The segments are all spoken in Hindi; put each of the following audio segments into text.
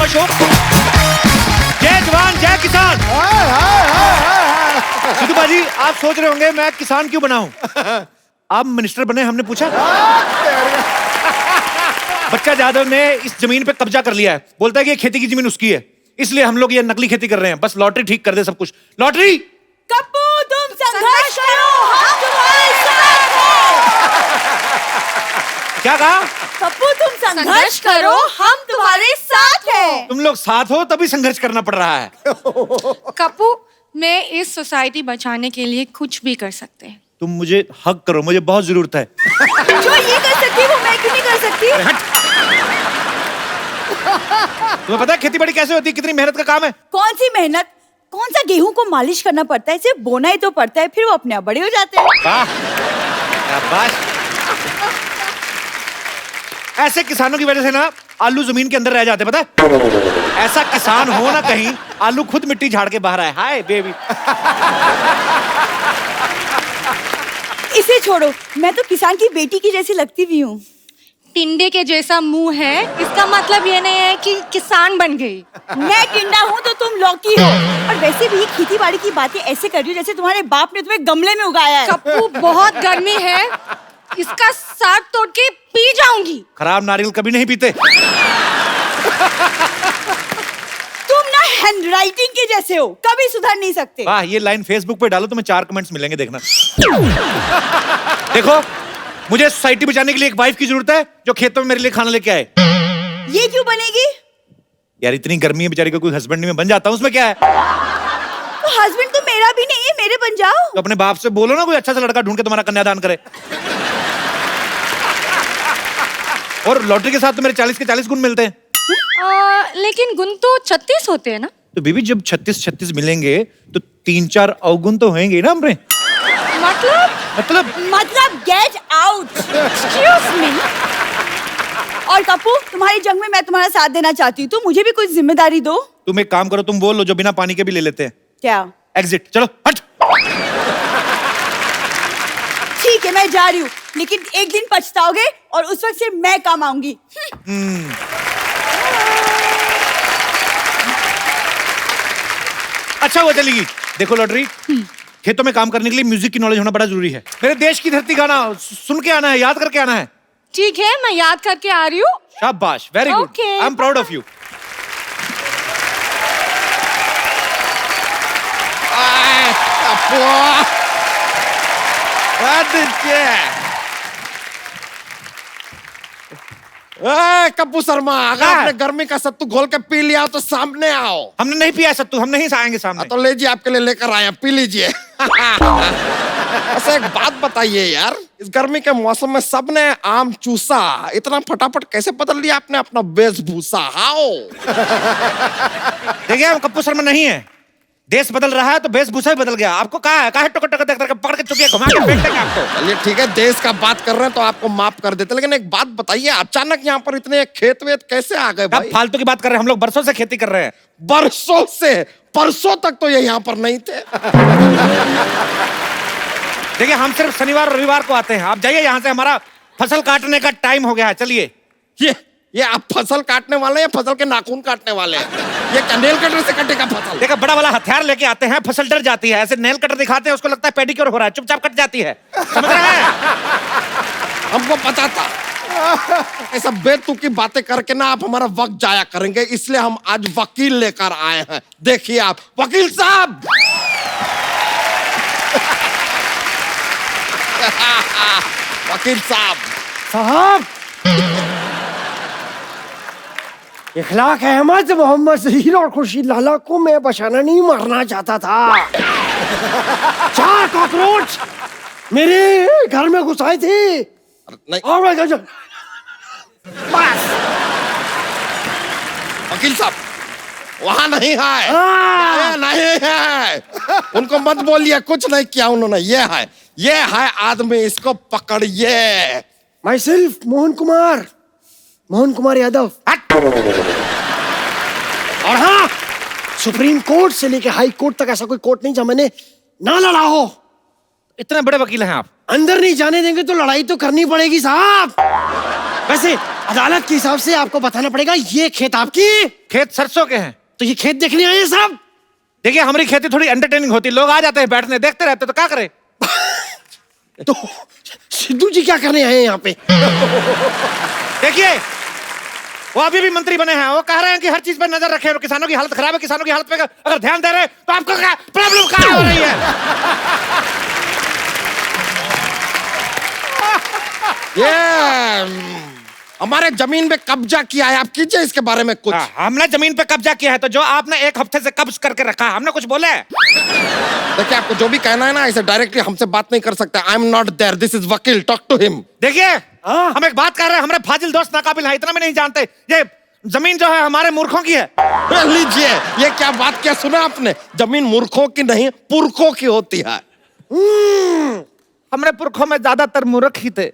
खुश हो। जय जवान जय किसान। सिद्धू बाजी, आप सोच रहे होंगे मैं किसान क्यों बना हूं? आप मिनिस्टर बने, हमने पूछा। बच्चा जादव ने इस जमीन पे कब्जा कर लिया है, बोलता है कि ये खेती की जमीन उसकी है, इसलिए हम लोग ये नकली खेती कर रहे हैं। बस लॉटरी ठीक कर दे सब कुछ। लॉटरी। कप्पू तुम संघर्ष करो, हम तुम्हारे साथ हैं। क्या कहा? कप्पू तुम संघर्ष करो, हम तुम्हारे साथ हैं। तुम लोग साथ हो तभी संघर्ष करना पड़ रहा है। कप्पू, मैं इस सोसाइटी बचाने के लिए कुछ भी कर सकते हैं। तुम मुझे हक करो, मुझे बहुत जरूरत है। जो ये कर सकती वो मैं क्यों नहीं कर सकती? तुम्हें पता है खेती बाड़ी कैसे होती है, कितनी मेहनत का काम है? कौन सी मेहनत? कौन सा गेहूं को मालिश करना पड़ता है, सिर्फ बोना ही तो पड़ता है, फिर वो अपने आप बड़े हो जाते हैं। वाह, शाबाश। ऐसे किसानों की वजह से ना आलू जमीन के अंदर रह जाते, पता है? ऐसा किसान हो ना कहीं, आलू खुद मिट्टी झाड़ के बाहर आए। Hi baby. इसे छोड़ो, मैं तो किसान की बेटी की जैसी लगती भी हूँ। टिंडे के जैसा मुंह है, इसका मतलब ये नहीं है कि किसान बन गई। मैं टिंडा हूँ तो तुम लौकी हो। और वैसे भी खेती बाड़ी की बातें ऐसे कर रही हो जैसे तुम्हारे बाप ने तुम्हें गमले में उगाया है। कप्पू, बहुत गर्मी है, इसका साग तोड़ के पी जाऊंगी। खराब नारियल कभी नहीं पीते। तुम ना हैंडराइटिंग के जैसे हो, कभी सुधर नहीं सकते। वाह, ये लाइन फेसबुक पे डालो, तुम्हें 4 कमेंट्स मिलेंगे, देखना। देखो, मुझे सोसाइटी बचाने के लिए एक वाइफ की जरूरत है जो खेतों में मेरे लिए खाना लेके आए। ये क्यों बनेगी? यार इतनी गर्मी है बेचारी को, कोई हस्बैंड नहीं, मैं बन जाता हूँ, उसमें क्या है? तो हस्बैंड तो मेरा भी नहीं है, मेरे बन जाओ। तो अपने बाप से बोलो ना कोई अच्छा सा लड़का ढूंढ के तुम्हारा कन्यादान करे। और लॉटरी के साथ तो मेरे 40 के 40 गुण मिलते हैं। लेकिन गुण तो 36 होते हैं ना? तो बीबी जब 36 मिलेंगे तो 3-4 अवगुण तो होंगे ना हमरे। मतलब गेट आउट। Excuse me. और कप्पू, तुम्हारी जंग में मैं तुम्हारा साथ देना चाहती हूँ, तो मुझे भी कुछ जिम्मेदारी दो। तुम एक काम करो, तुम बोल लो जो बिना पानी के भी ले लेते हैं। क्या? एग्जिट। चलो हट। ठीक है, मैं जा रही हूँ, लेकिन एक दिन पछताओगे और उस वक्त सिर्फ मैं काम आऊंगी। अच्छा वो चलेगी। देखो लॉटरी, खेतों में काम करने के लिए म्यूजिक की नॉलेज होना बड़ा जरूरी है। मेरे देश की धरती गाना सुन के आना है, याद करके आना है। ठीक है, मैं याद करके आ रही हूँ। शाबाश, very good, I am proud of you. Kappu Sharma, अगर आपने गर्मी का सत्तू घोल के पी लिया तो सामने आओ। हमने नहीं पिया सत्तू, हम नहीं आएंगे सामने। तो लीजिए, आपके लिए लेकर आए हैं, पी लीजिए। अच्छा एक बात बताइए यार, इस गर्मी के मौसम में सबने आम चूसा, इतना फटाफट कैसे बदल लिया आपने अपना वेशभूषा? हाओ। देखिए हम कप्पू शर्मा नहीं है, देश बदल रहा है तो वेशभूषा भी बदल गया। आपको कहा है टक टक टक पकड़ के चुपिया घुमा के फेंक देंगे आपको। चलिए ठीक है, देश का बात कर रहे हैं तो आपको माफ कर देते, लेकिन एक बात बताइए, अचानक यहाँ पर इतने खेत वेत कैसे आ गए भाई? फालतू की बात कर रहे हैं, हम लोग बरसों से खेती कर रहे हैं। बरसों से? परसों तक तो ये यहाँ पर नहीं थे। देखिए हम सिर्फ शनिवार और रविवार को आते हैं। आप जाइए यहाँ से, हमारा फसल काटने का टाइम हो गया है, चलिए। ये आप फसल काटने वाले हैं या फसल के नाखून काटने वाले हैं? ये क्या नेल कटर से कटेगा फसल? देखा, बड़ा वाला हथियार लेके आते हैं, फसल डर जाती है। ऐसे नेल कटर दिखाते हैं, उसको लगता है पेडिक्योर हो रहा है, चुपचाप कट जाती है। समझ रहे हैं? हमको पता था ऐसा बेतुकी बातें करके ना आप हमारा वक्त जाया करेंगे, इसलिए हम आज वकील लेकर आए हैं। देखिए आप, वकील साहब। वकील साहब। इखलाक अहमद, मोहम्मद जहीर और खुर्शीद लाला को मैं बचाना नहीं, मारना चाहता था। 4 कॉकरोच मेरे घर में घुस आए थे। नहीं। बस। वकील साहब, वहां नहीं है, नहीं है। उनको मत बोलिए, कुछ नहीं किया उन्होंने। ये है आदमी, इसको पकड़िए। My self Mohan Kumar Yadav. और हाँ, सुप्रीम कोर्ट से लेके हाई कोर्ट तक ऐसा कोई कोर्ट नहीं जहाँ मैंने ना लड़ा हो। इतने बड़े वकील हैं आप। अंदर नहीं जाने देंगे तो लड़ाई तो करनी पड़ेगी साहब। वैसे अदालत के हिसाब से आपको बताना पड़ेगा ये खेत आपकी, खेत सरसों के हैं। तो ये खेत देखने आए हैं साहब। देखिए हमारी खेती थोड़ी एंटरटेनिंग होती है, लोग आ जाते हैं बैठने, देखते रहते, तो क्या करें। तो सिद्धू जी क्या करने आए हैं यहाँ पे? देखिए वो अभी भी मंत्री बने हैं, वो कह रहे हैं कि हर चीज पर नजर रखें और किसानों की हालत खराब है, किसानों की हालत पे अगर ध्यान दे रहे हैं तो आपको क्या प्रॉब्लम कहाँ हो रही है। ये हमारे जमीन पे कब्जा किया है, आप कीजिए इसके बारे में कुछ। हमने जमीन पे कब्जा किया है, तो जो आपने एक हफ्ते से कब्ज करके रखा है, हमने कुछ बोले है? देखिए आपको जो भी कहना है ना, ऐसे डायरेक्टली हमसे बात नहीं कर सकते। I am not there, this is वकील, टॉक टू हिम। देखिए हम एक बात कर रहे हैं, हमारे फाजिल दोस्त नाकाबिल हैं, इतना भी नहीं जानते ये जमीन जो है हमारे मूर्खों की है। लीजिए, ये क्या बात क्या सुना आपने? जमीन मूर्खों की नहीं, पुरखों की होती है। हमारे पुरखों में ज्यादातर मूर्ख ही थे।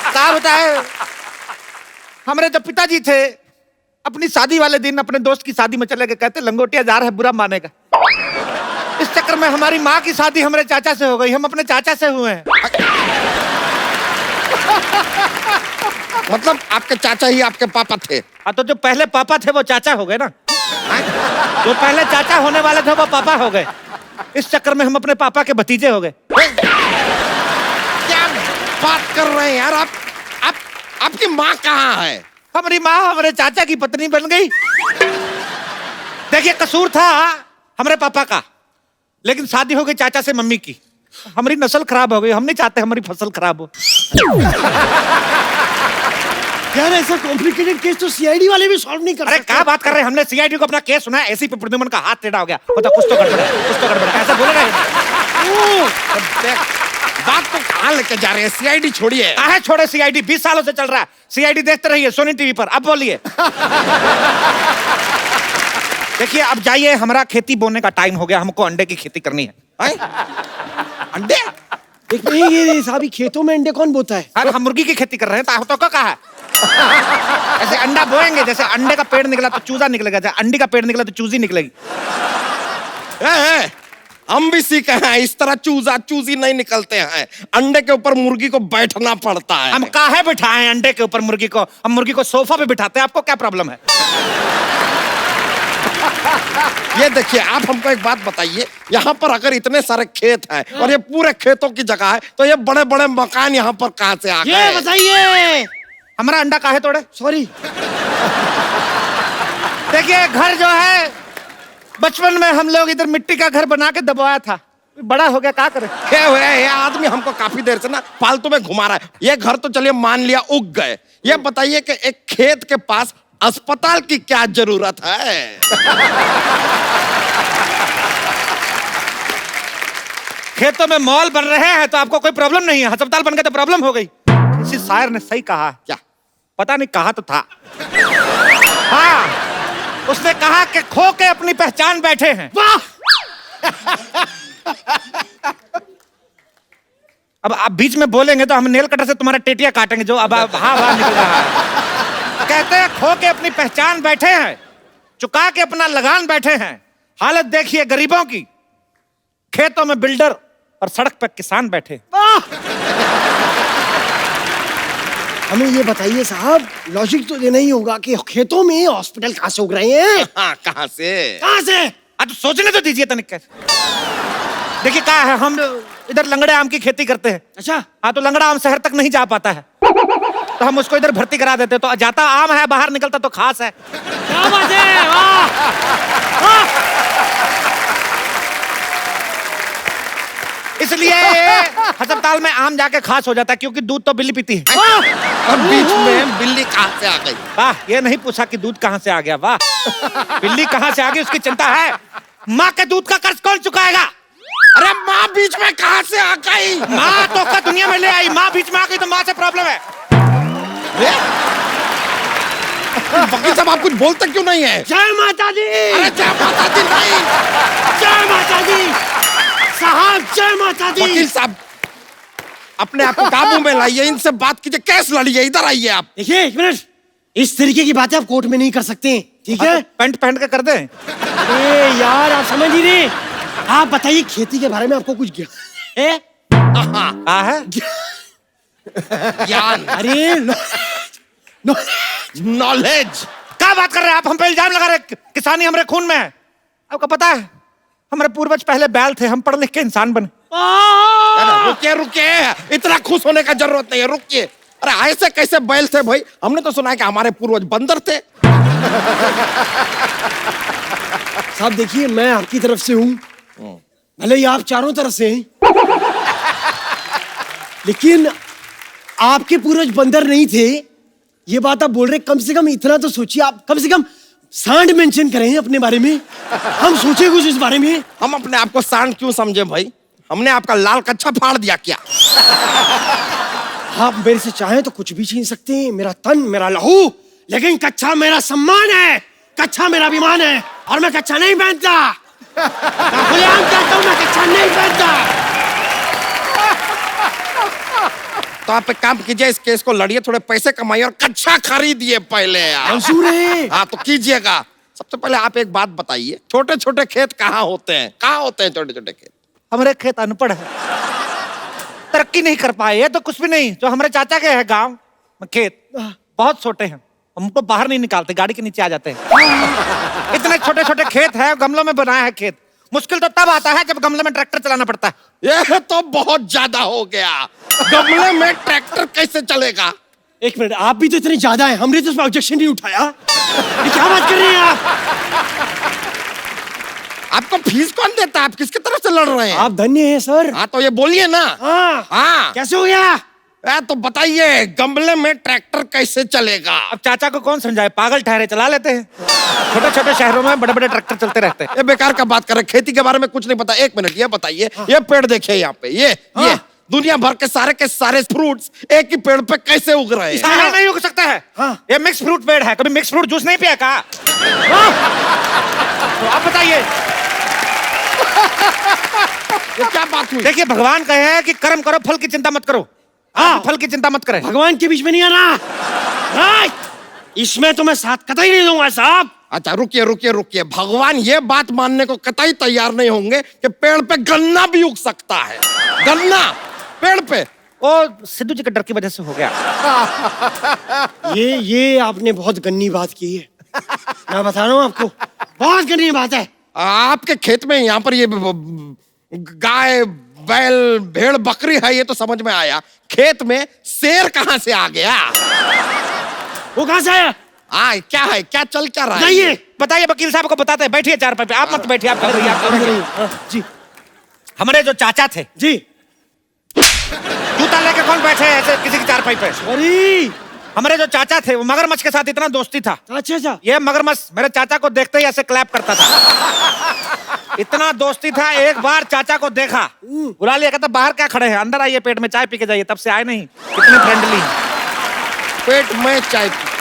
क्या बताए, हमारे जो पिताजी थे अपनी शादी वाले दिन अपने दोस्त की शादी में चले गए, कहते लंगोटिया जा रहा है बुरा मानेगा। इस चक्कर में हमारी माँ की शादी हमारे चाचा से हो गई, हम अपने चाचा से हुए हैं। मतलब आपके चाचा ही आपके पापा थे? हाँ, तो जो पहले पापा थे वो चाचा हो गए ना, जो पहले चाचा होने वाले थे वो पापा हो गए। इस चक्कर में हम अपने पापा के भतीजे हो गए। क्या बात कर रहे हैं यार आप आपकी माँ कहाँ है? हमारी माँ हमारे चाचा की पत्नी बन गई। देखिए कसूर था हमारे पापा का, लेकिन शादी हो गई चाचा से मम्मी की, हमारी नस्ल खराब हो गई। हम नहीं चाहते हमारी फसल खराब हो। यार ऐसा कॉम्प्लिकेटेड केस तो सीआईडी वाले भी सॉल्व नहीं कर अरे सकते। क्या बात कर रहे हैं, हमने सीआईडी को अपना केस सुना है, एसीपी प्रद्युमन का हाथ टेढ़ा हो गया, पता कुछ तो गड़बड़ है, कुछ तो गड़बड़ है, ऐसा बोलेगा ही नहीं। बात तो कहाँ लेके जा रहे हैं? सीआईडी छोड़िए। काहे छोड़े सीआईडी, 20 सालों से चल रहा है सीआईडी, देखते रहिए सोनी टीवी पर। अब बोलिए। देखिए अब जाइए, हमारा खेती बोने का टाइम हो गया, हमको अंडे की खेती करनी है। अंडे? एक नहीं, ये साहब खेतों में अंडे कौन बोता है? अरे हम मुर्गी की खेती कर रहे हैं, तो क्या कहा है? ऐसे अंडा बोएंगे, जैसे अंडे का पेड़ निकला तो चूजा निकलेगा, जैसे अंडी का पेड़ निकला तो चूजी निकलेगी। हम भी सीखे हैं, इस तरह चूजा चूजी नहीं निकलते हैं। अंडे के ऊपर मुर्गी को बैठना पड़ता है। हम काहे बिठाएं अंडे के ऊपर मुर्गी को, हम मुर्गी को सोफा पे बिठाते हैं, आपको क्या प्रॉब्लम है? ये देखिए, आप हमको एक बात बताइए, यहाँ पर अगर इतने सारे खेत हैं और ये पूरे खेतों की जगह है, तो ये बड़े बड़े मकान यहाँ पर कहाँ से आ गए? ये बताइए, हमारा अंडा काहे तोड़े? सॉरी। देखिए घर जो है, बचपन में हम लोग इधर मिट्टी का घर बना के दबाया था, बड़ा हो गया, क्या करें? ये आदमी हमको काफी देर से ना फालतू में घुमा रहा है। ये घर तो चलिए मान लिया उग गए, ये बताइए कि एक खेत के पास अस्पताल की क्या जरूरत है? खेतों में मॉल बन रहे हैं तो आपको कोई प्रॉब्लम नहीं है, अस्पताल बन गए तो प्रॉब्लम हो गई। किसी शायर ने सही कहा। क्या? पता नहीं, कहा तो था। हाँ, उसने कहा कि खो के अपनी पहचान बैठे हैं। वाह! अब आप बीच में बोलेंगे तो हम नेल कटर से तुम्हारा टेटिया काटेंगे, जो अब हाँ निकल रहा है। कहते हैं खो के अपनी पहचान बैठे हैं, चुका के अपना लगान बैठे हैं। हालत देखिए गरीबों की, खेतों में बिल्डर और सड़क पर किसान बैठे। हमें ये बताइए साहब, लॉजिक तो देना ही होगा कि खेतों में हॉस्पिटल कहाँ से उग रहे हैं? हाँ, कहाँ से? कहाँ से? आज सोचने तो दीजिए तनिक। देखिए क्या है, हम इधर लंगड़े आम की खेती करते हैं। अच्छा। हाँ, तो लंगड़ा आम शहर तक नहीं जा पाता है, तो हम उसको इधर भर्ती करा देते, तो जाता आम है, बाहर निकलता तो खास है। क्या बात है, वाह! इसलिए अस्पताल में आम जाके खास हो जाता है, क्योंकि दूध तो बिल्ली पीती है। और बीच में बिल्ली कहाँ से आ गई? वाह, ये नहीं पूछा कि दूध कहाँ से आ गया, वाह। बिल्ली कहाँ से आ गई उसकी चिंता है, माँ के दूध का कर्ज कौन चुकाएगा? अरे माँ बीच में कहाँ से आ गई? माँ तो का दुनिया में ले आई, माँ बीच में आ गई तो माँ से प्रॉब्लम है। वकील साहब आप कुछ बोलते क्यों नहीं है? जय माता दी! अरे जय माता दी नहीं! जय माता दी! साहब जय माता दी! वकील साहब अपने आप को काबू में लाइए, इनसे बात कीजिए, केस लड़िए, इधर आइए आप। देखिए एक मिनट, इस तरीके की बातें आप कोर्ट में नहीं कर सकते, ठीक है? पैंट पहन के कर दे। अरे यार आप समझ ही नहीं। आप बताइए खेती के बारे में आपको कुछ ज्ञान है? है ज्ञान, अरे नॉलेज। क्या बात कर रहे हैं आप? हम पे इल्जाम लगा रहे हैं, किसानी हमारे खून में है। आपको पता है हमारे पूर्वज पहले बैल थे, हम पढ़ लिख के इंसान बने। रुकिए रुकिए, इतना खुश होने का जरूरत नहीं है, रुकिए। अरे ऐसे कैसे बैल थे भाई? हमने तो सुना है कि हमारे पूर्वज बंदर थे। साहब देखिए, मैं आपकी तरफ से हूँ, भले ही आप चारों तरफ से हैं, लेकिन आपके पूर्वज बंदर नहीं थे, ये बात आप बोल रहे। कम से कम इतना तो सोचिए, आप कम से कम सांड मेंशन करें अपने बारे में, हम सोचे कुछ इस बारे में। हम अपने आप को सांड क्यों समझे भाई? हमने आपका लाल कच्छा फाड़ दिया क्या? आप मेरे से चाहें तो कुछ भी छीन सकते हैं, मेरा तन, मेरा लहू, लेकिन कच्छा मेरा सम्मान है, कच्छा मेरा अभिमान है, और मैं कच्छा नहीं पहनता। मैं खुलेआम कहता हूं, मैं कच्छा नहीं पहनता। तो आप एक काम कीजिए, इस केस को लड़िए, थोड़े पैसे कमाइए और कच्छा खरीदिए पहले यार। मंजूर है। हाँ तो कीजिएगा। सबसे पहले आप एक बात बताइए, छोटे छोटे खेत कहाँ होते हैं? कहाँ होते हैं छोटे छोटे खेत? हमारे खेत अनपढ़ है, तरक्की नहीं कर पाए। ये तो कुछ भी नहीं, जो हमारे चाचा के है गांव में खेत बहुत छोटे हैं, हमको बाहर नहीं निकालते, गाड़ी के नीचे आ जाते हैं। इतने छोटे छोटे खेत है, गमलों में बनाया है खेत। मुश्किल तो तब आता है जब गमले में ट्रैक्टर चलाना पड़ता है। ये तो बहुत ज्यादा हो गया, गमले में ट्रैक्टर कैसे चलेगा? एक मिनट, आप भी तो इतने ज्यादा हैं, हमने तो उसमें ऑब्जेक्शन नहीं उठाया। ये क्या बात कर रहे हैं आप? आपको फीस कौन देता है? आप किसकी तरफ से लड़ रहे हैं? आप धन्य हैं सर। हाँ तो ये बोलिए ना। हाँ हाँ कैसे हो गया? तो बताइए, गमले में ट्रैक्टर कैसे चलेगा? अब चाचा को कौन समझाए, पागल ठहरे, चला लेते हैं। छोटे छोटे शहरों में बड़े बड़े ट्रैक्टर चलते रहते हैं। ये बेकार का बात कर रहे हैं, खेती के बारे में कुछ नहीं पता। एक मिनट, ये बताइए, ये पेड़ देखिए यहाँ पे, ये दुनिया भर के सारे फ्रूट्स एक ही पेड़ पे कैसे उग रहे हैं? सारा नहीं उग सकता है। ये मिक्स फ्रूट पेड़ है, कभी मिक्स फ्रूट जूस नहीं पिया का? तो आप बताइए, ये क्या बात हुई? देखिए भगवान कहे हैं कि कर्म करो, फल की चिंता मत करो। हाँ, फल की चिंता मत करें। भगवान के बीच में नहीं आना। राइट, इसमें तो मैं साथ कतई नहीं दूंगा साहब। अच्छा रुकिए रुकिए रुकिए, भगवान ये बात मानने को कतई तैयार नहीं होंगे कि पेड़ पे गन्ना भी उग सकता है। गन्ना पेड़ पे? वो सिद्धू जी के डर की वजह से हो गया। ये आपने बहुत गन्नी बात की है, मैं बता रहा हूँ आपको, बहुत गन्नी बात है। आपके खेत में यहाँ पर ये गाय, बैल, भेड़, बकरी है, ये तो समझ में आया। खेत में शेर कहाँ से आ गया? वो कहाँ से आया? हाँ क्या है, क्या चल क्या रहा है? बताइए। बताइए, वकील साहब को बताते हैं। बैठिए चारपाई पे, आप मत बैठिए, आप जी हमारे जो चाचा थे, जी, जूता लेके कौन बैठे हैं ऐसे किसी की चारपाई पे? सॉरी। हमारे जो चाचा थे, वो मगरमच्छ के साथ इतना दोस्ती था। अच्छा अच्छा। ये मगरमच्छ मेरे चाचा को देखते ही ऐसे क्लैप करता था। इतना दोस्ती था, एक बार चाचा को देखा, बुला लिया, कहता बाहर क्या खड़े हैं, अंदर आइए, पेट में चाय पी के जाइए। तब से आए नहीं, इतने फ्रेंडली। पेट में चाय पी।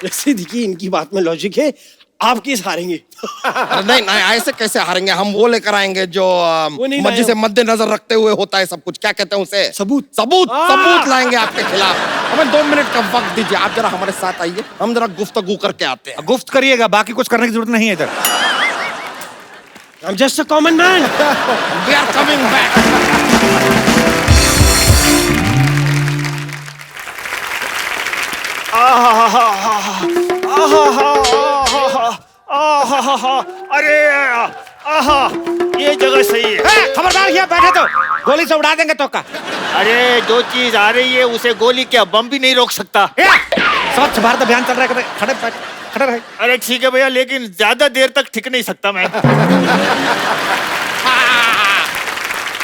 वैसे देखिए, इनकी बात में लॉजिक है, आप केस हारेंगे। नहीं नहीं, ऐसे कैसे हारेंगे? हम वो लेकर आएंगे जो नहीं मर्जी से मद्देनजर रखते हुए होता है सब कुछ। क्या कहते हैं उसे? सबूत। सबूत, सबूत लाएंगे आपके खिलाफ। हमें 2 मिनट का वक्त दीजिए, आप जरा हमारे साथ आइए, हम जरा गुफ्तगू करके आते हैं। गुफ्त करिएगा, बाकी कुछ करने की जरूरत नहीं है इधर। I'm just a common man. We are coming back. अरे आहा, ये जगह सही है। खबरदार, यहाँ बैठे तो गोली से उड़ा देंगे तो का। अरे जो चीज आ रही है उसे गोली क्या बम भी नहीं रोक सकता। स्वच्छ भारत अभियान चल रहा है, खड़े रहे। अरे ठीक है भैया, लेकिन ज्यादा देर तक टिक नहीं सकता मैं।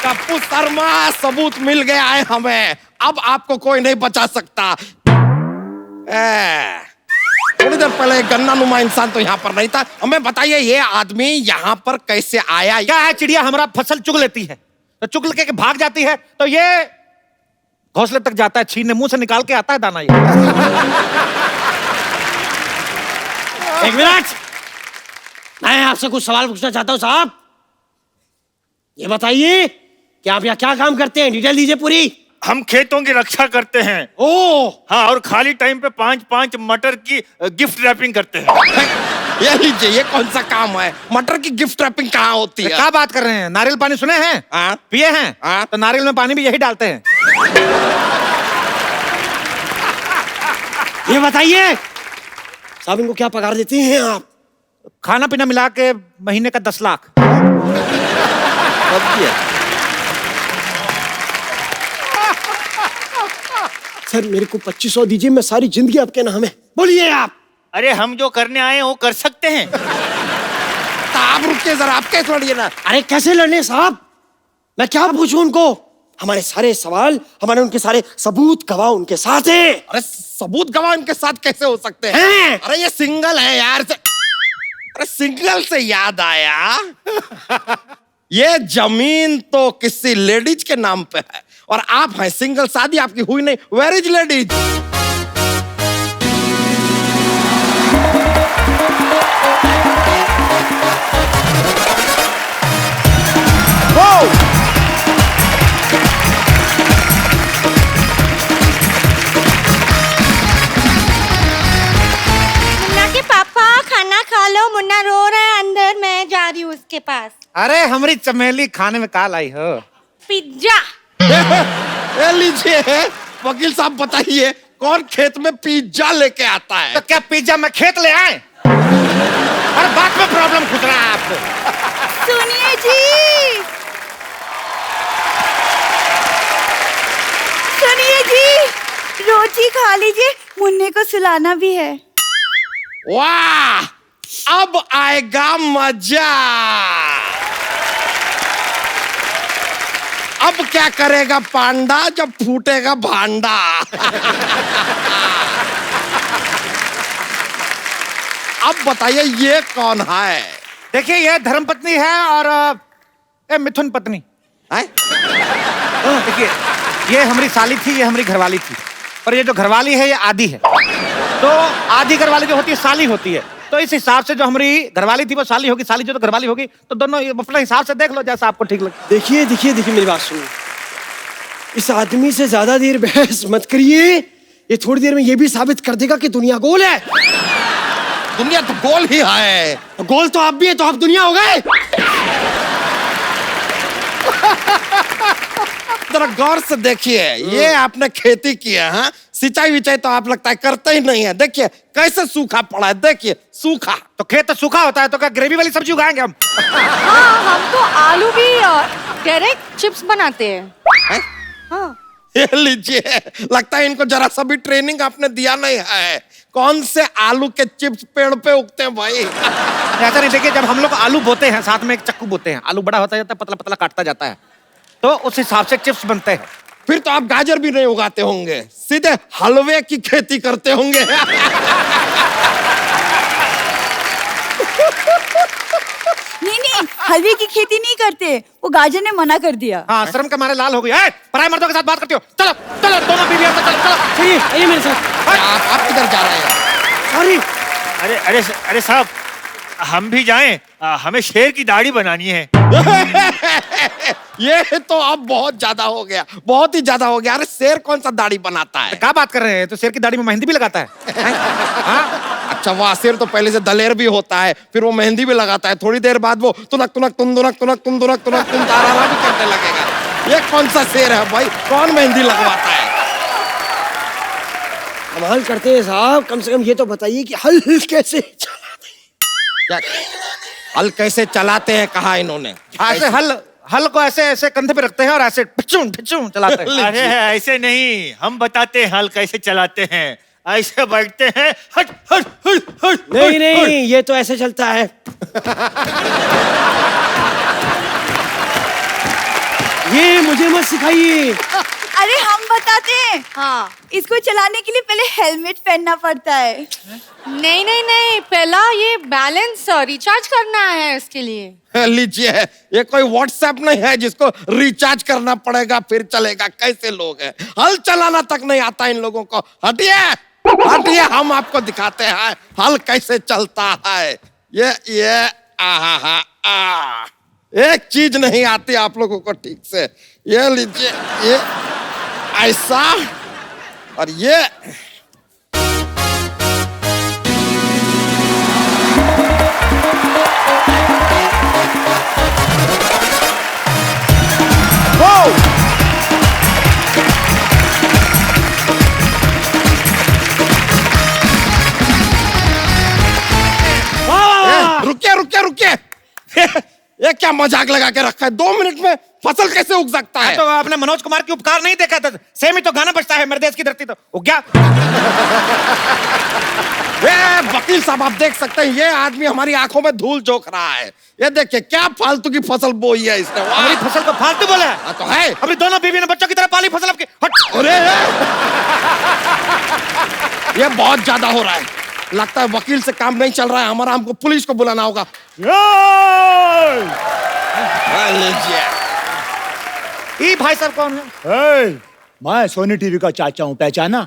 कप्पू शर्मा, सबूत मिल गया है हमें, अब आपको कोई नहीं बचा सकता। थोड़ी देर पहले गन्ना नुमा इंसान तो यहाँ पर नहीं था। हमें बताइए, ये आदमी यहाँ पर कैसे आया? क्या है, चिड़िया हमारा फसल चुग लेती है, तो चुग के भाग जाती है, तो ये घोंसले तक जाता है, छीनने मुंह से निकाल के आता है दाना। ये एक मिनट, मैं आपसे कुछ सवाल पूछना चाहता हूँ साहब। ये बताइए कि आप यहाँ क्या काम करते हैं, डिटेल दीजिए पूरी। हम खेतों की रक्षा करते हैं। ओ, हाँ, और खाली टाइम पे 5-5 मटर की गिफ्ट रैपिंग करते हैं। ये लीजिए, ये कौन सा काम है? मटर की गिफ्ट रैपिंग कहाँ होती है? क्या बात कर रहे हैं? नारियल पानी सुने हैं? हाँ। पिए हैं? हाँ। तो नारियल में पानी भी यही डालते हैं। ये बताइए साहब, इनको क्या पगार देते हैं आप? खाना पीना मिला के महीने का 10 लाख। सर मेरे को 2500 दीजिए, मैं सारी जिंदगी आपके नाम है। बोलिए आप। अरे हम जो करने आए हैं वो कर सकते हैं। तो आप रुकिए जरा, आप कैसे लड़िए ना। अरे कैसे लड़ने साहब, मैं क्या पूछूं उनको? हमारे सारे सवाल, हमारे उनके सारे सबूत गवाह उनके साथ है। अरे सबूत गवाह इनके साथ कैसे हो सकते हैं? अरे ये सिंगल है यार। अरे सिंगल से याद आया, ये जमीन तो किसी लेडीज के नाम पे है और आप हैं सिंगल, शादी आपकी हुई नहीं। Where is ladies? मुन्ना के पापा खाना खा लो, मुन्ना रो रहा है अंदर, मैं जा रही हूँ उसके पास। अरे हमारी चमेली खाने में काल आई हो। पिज्जा। ये लीजिए वकील साहब, बताइए कौन खेत में पिज्जा लेके आता है? तो क्या पिज्जा में खेत ले आए? हर बात में प्रॉब्लम खुद रहा है आपको। सुनिए जी, सुनिए जी, रोटी खा लीजिए, मुन्ने को सुलाना भी है। वाह, अब आएगा मजा। अब क्या करेगा पांडा जब फूटेगा भांडा। अब बताइए ये कौन है? देखिए ये धर्मपत्नी है और ये मिथुन पत्नी हैं? देखिए ये हमारी साली थी, ये हमारी घरवाली थी, और ये जो घरवाली है ये आधी है। तो आधी घरवाली जो होती है साली होती है, तो इस हिसाब से जो हमारी घरवाली थी वो साली होगी, साली जो तो घरवाली होगी, तो दोनों अपने हिसाब से देख लो जैसा आपको ठीक लगे। देखिए देखिए देखिए मेरी बात सुनिए, इस आदमी से ज्यादा देर बहस मत करिए, ये थोड़ी देर में ये भी साबित कर देगा कि दुनिया गोल है। दुनिया तो गोल ही है। गोल तो आप भी है, तो आप दुनिया हो गए। जरा गौर से देखिए, ये आपने खेती की है, हाँ? सिंचाई विचाई तो आप लगता है करते ही नहीं है। देखिए कैसे सूखा पड़ा है, देखिए सूखा। तो खेत तो सूखा होता है, तो क्या ग्रेवी वाली सब्जी उगाएंगे हम? हाँ, हम तो आलू भी डायरेक्ट चिप्स बनाते हैं। हैं? हाँ। ये लीजिए, लगता है इनको जरा सा भी ट्रेनिंग आपने दिया नहीं है। कौन से आलू के चिप्स पेड़ पे उगते हैं भाई? ऐसा नहीं, देखिए जब हम लोग आलू बोते हैं साथ में एक चक्कू बोते हैं, आलू बड़ा होता जाता है, पतला पतला काटता जाता है, तो उस हिसाब से चिप्स बनते हैं। फिर तो आप गाजर भी नहीं उगाते होंगे, सीधे हलवे की खेती करते होंगे। नहीं नहीं, हलवे की खेती नहीं करते, वो गाजर ने मना कर दिया। हाँ, शर्म के मारे लाल हो गई। ए, पराये मर्दों के साथ बात करती हो? चलो चलो दोनों बीवियों से चलो चलो। चलिए आइए मेरे साथ। आप किधर जा रहे हैं? सॉरी। अरे अरे अरे साहब, हम भी जाएं? हमें शेर की दाढ़ी बनानी है। ये तो अब बहुत ज्यादा हो गया, बहुत ही ज्यादा हो गया। अरे शेर कौन सा दाढ़ी बनाता है? क्या बात कर रहे हैं? तो शेर की दाढ़ी में मेहंदी भी लगाता है। अच्छा वाह, शेर तो पहले से दलेर भी होता है, फिर वो मेहंदी भी लगाता है, थोड़ी देर बाद वो तुनक तुनक तुन दुनक तुनक तुन दुनक तुनक तुन तारा भी करने लगेगा। ये कौन सा शेर है भाई? कौन मेहंदी लगवाता है? कमाल करते हैं साहब, कम से कम ये तो बताइए कि हल कैसे क्या हल कैसे चलाते हैं कहा इन्होंने? ऐसे हल को ऐसे ऐसे कंधे पे रखते हैं और ऐसे पिचूं पिचूं चलाते हैं। अरे ऐसे नहीं, हम बताते हैं हल कैसे चलाते हैं। ऐसे बैठते हैं, हट हट हट हट। नहीं नहीं, ये तो ऐसे चलता है। ये मुझे मत सिखाइए। अरे हम बताते हैं। हाँ। इसको चलाने के लिए पहले हेलमेट पहनना पड़ता है। नहीं नहीं नहीं, पहला ये बैलेंस रिचार्ज करना है इसके लिए। लीजिए, ये कोई व्हाट्सएप नहीं है जिसको रिचार्ज करना पड़ेगा फिर चलेगा। कैसे लोग हैं, हल चलाना तक नहीं आता इन लोगों को। हटिए हटिए, हम आपको दिखाते हैं हल कैसे चलता है। ये आहा आ, एक चीज नहीं आती आप लोगों को ठीक से। ये लीजिए, ये ऐसा और ये ये क्या मजाक लगा के रखा है? 2 मिनट में फसल कैसे उग सकता है? तो आपने मनोज कुमार की उपकार नहीं देखा था? सेम ही तो गाना बजता है, मेरे देश की धरती तो उग गया। ये वकील साहब आप देख सकते हैं, ये आदमी हमारी आंखों में धूल झोंक रहा है। ये देखिए क्या फालतू की फसल बोई है इसने। वाह! हमारी फसल को फालतू बोला है? तो है। अपनी दोनों बीवी ने बच्चों की तरह पाली फसल आपकी। हट। अरे ये बहुत ज्यादा हो रहा है। लगता है वकील से काम नहीं चल रहा है हमारा, हमको पुलिस को बुलाना होगा। ये भाई साहब कौन है? मैं सोनी टीवी का चाचा हूँ, पहचाना?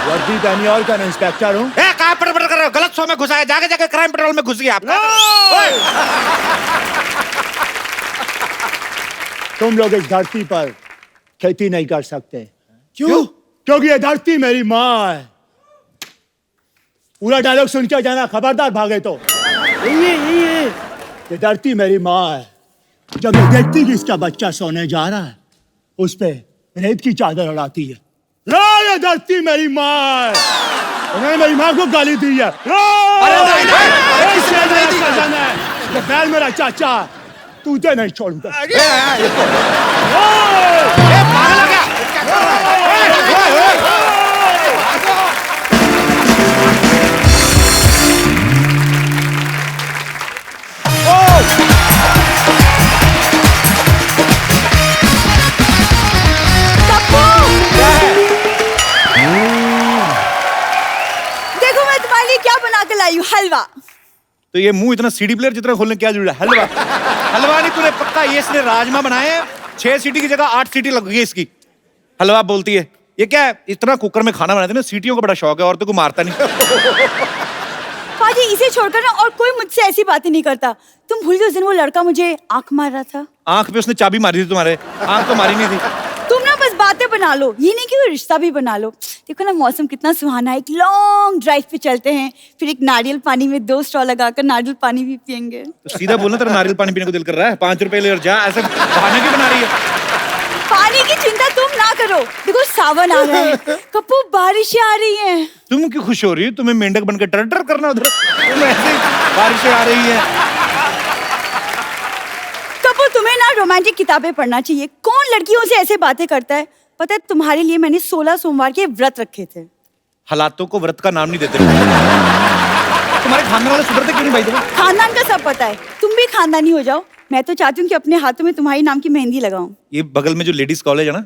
वर्दी पहनी और क्या इंस्पेक्टर हूँ। कहाँ पर कर रहे हो? गलत शो में घुसा है, जाके जाके क्राइम पेट्रोल में घुस गया आप। तुम लोग इस धरती पर खेती नहीं कर सकते। क्यों? क्योंकि ये धरती मेरी माँ है। पूरा डायलॉग सुन के जाना, खबरदार भागे तो। ये धरती मेरी माँ है। जब ये देखती कि इसका बच्चा सोने जा रहा है, उस पे रेत की चादर उड़ाती है। ये धरती मेरी माँ है। उन्होंने मेरी माँ को गाली दी है। ये बैल मेरा चाचा, तुझे नहीं छोड़ूंगा। पागल हो गया। देखो मैं तुम्हारे लिए क्या बना के लाई हूँ, हलवा। तो ये मुंह इतना सीडी प्लेयर जितना खोलने क्या जरूरत है? हलवा हलवा नहीं तूने पक्का, ये इसने राजमा बनाए हैं, 6 सीटी की जगह 8 सीटी लग गई इसकी। हलवा बोलती है। ये क्या है? इतना कुकर में खाना बनाते ना, सीटियों का बड़ा शौक है, औरतों को मारता नहीं। पाजी इसे छोड़कर ना और कोई मुझसे ऐसी बातें नहीं करता। तुम भूल गए उस दिन वो लड़का मुझे आंख मार रहा था। आंख पे उसने चाबी मारी थी तुम्हारे, आंख तो मारी नहीं थी। तुम ना बस बातें बना लो, ये नहीं कि वो रिश्ता भी बना लो। देखो ना मौसम कितना सुहाना है, एक लॉन्ग ड्राइव पे चलते हैं, फिर एक नारियल पानी में 2 स्ट्रॉ लगाकर नारियल पानी भी पियेंगे। तो सीधा बोलना, तेरा नारियल पानी पीने को दिल कर रहा है, 5 रुपए ले और जा, ऐसे बहाने क्यों बना रही है? पानी की चिंता तुम ना करो, देखो सावन आ रहा है, कप्पू बारिशें आ रही हैं। तुम क्यों खुश हो रही हो? तुम्हें मेंढक बनकर टर करना उधर, तुम ऐसे बारिशें आ रही है। कप्पू तुम्हें ना रोमांटिक किताबें पढ़ना चाहिए। कौन लड़कियों से ऐसे बातें करता है? पता है तुम्हारे लिए मैंने 16 सोमवार के व्रत रखे थे। हालातों को व्रत का नाम नहीं देते। तुम्हारे खानदान वाले सुधरते क्यों नहीं भाई? तुम्हें खानदान का सब पता है, तुम भी खानदानी हो जाओ। मैं तो चाहती हूँ कि अपने हाथों में तुम्हारी नाम की मेहंदी लगाऊं। ये बगल में जो लेडीज कॉलेज है ना,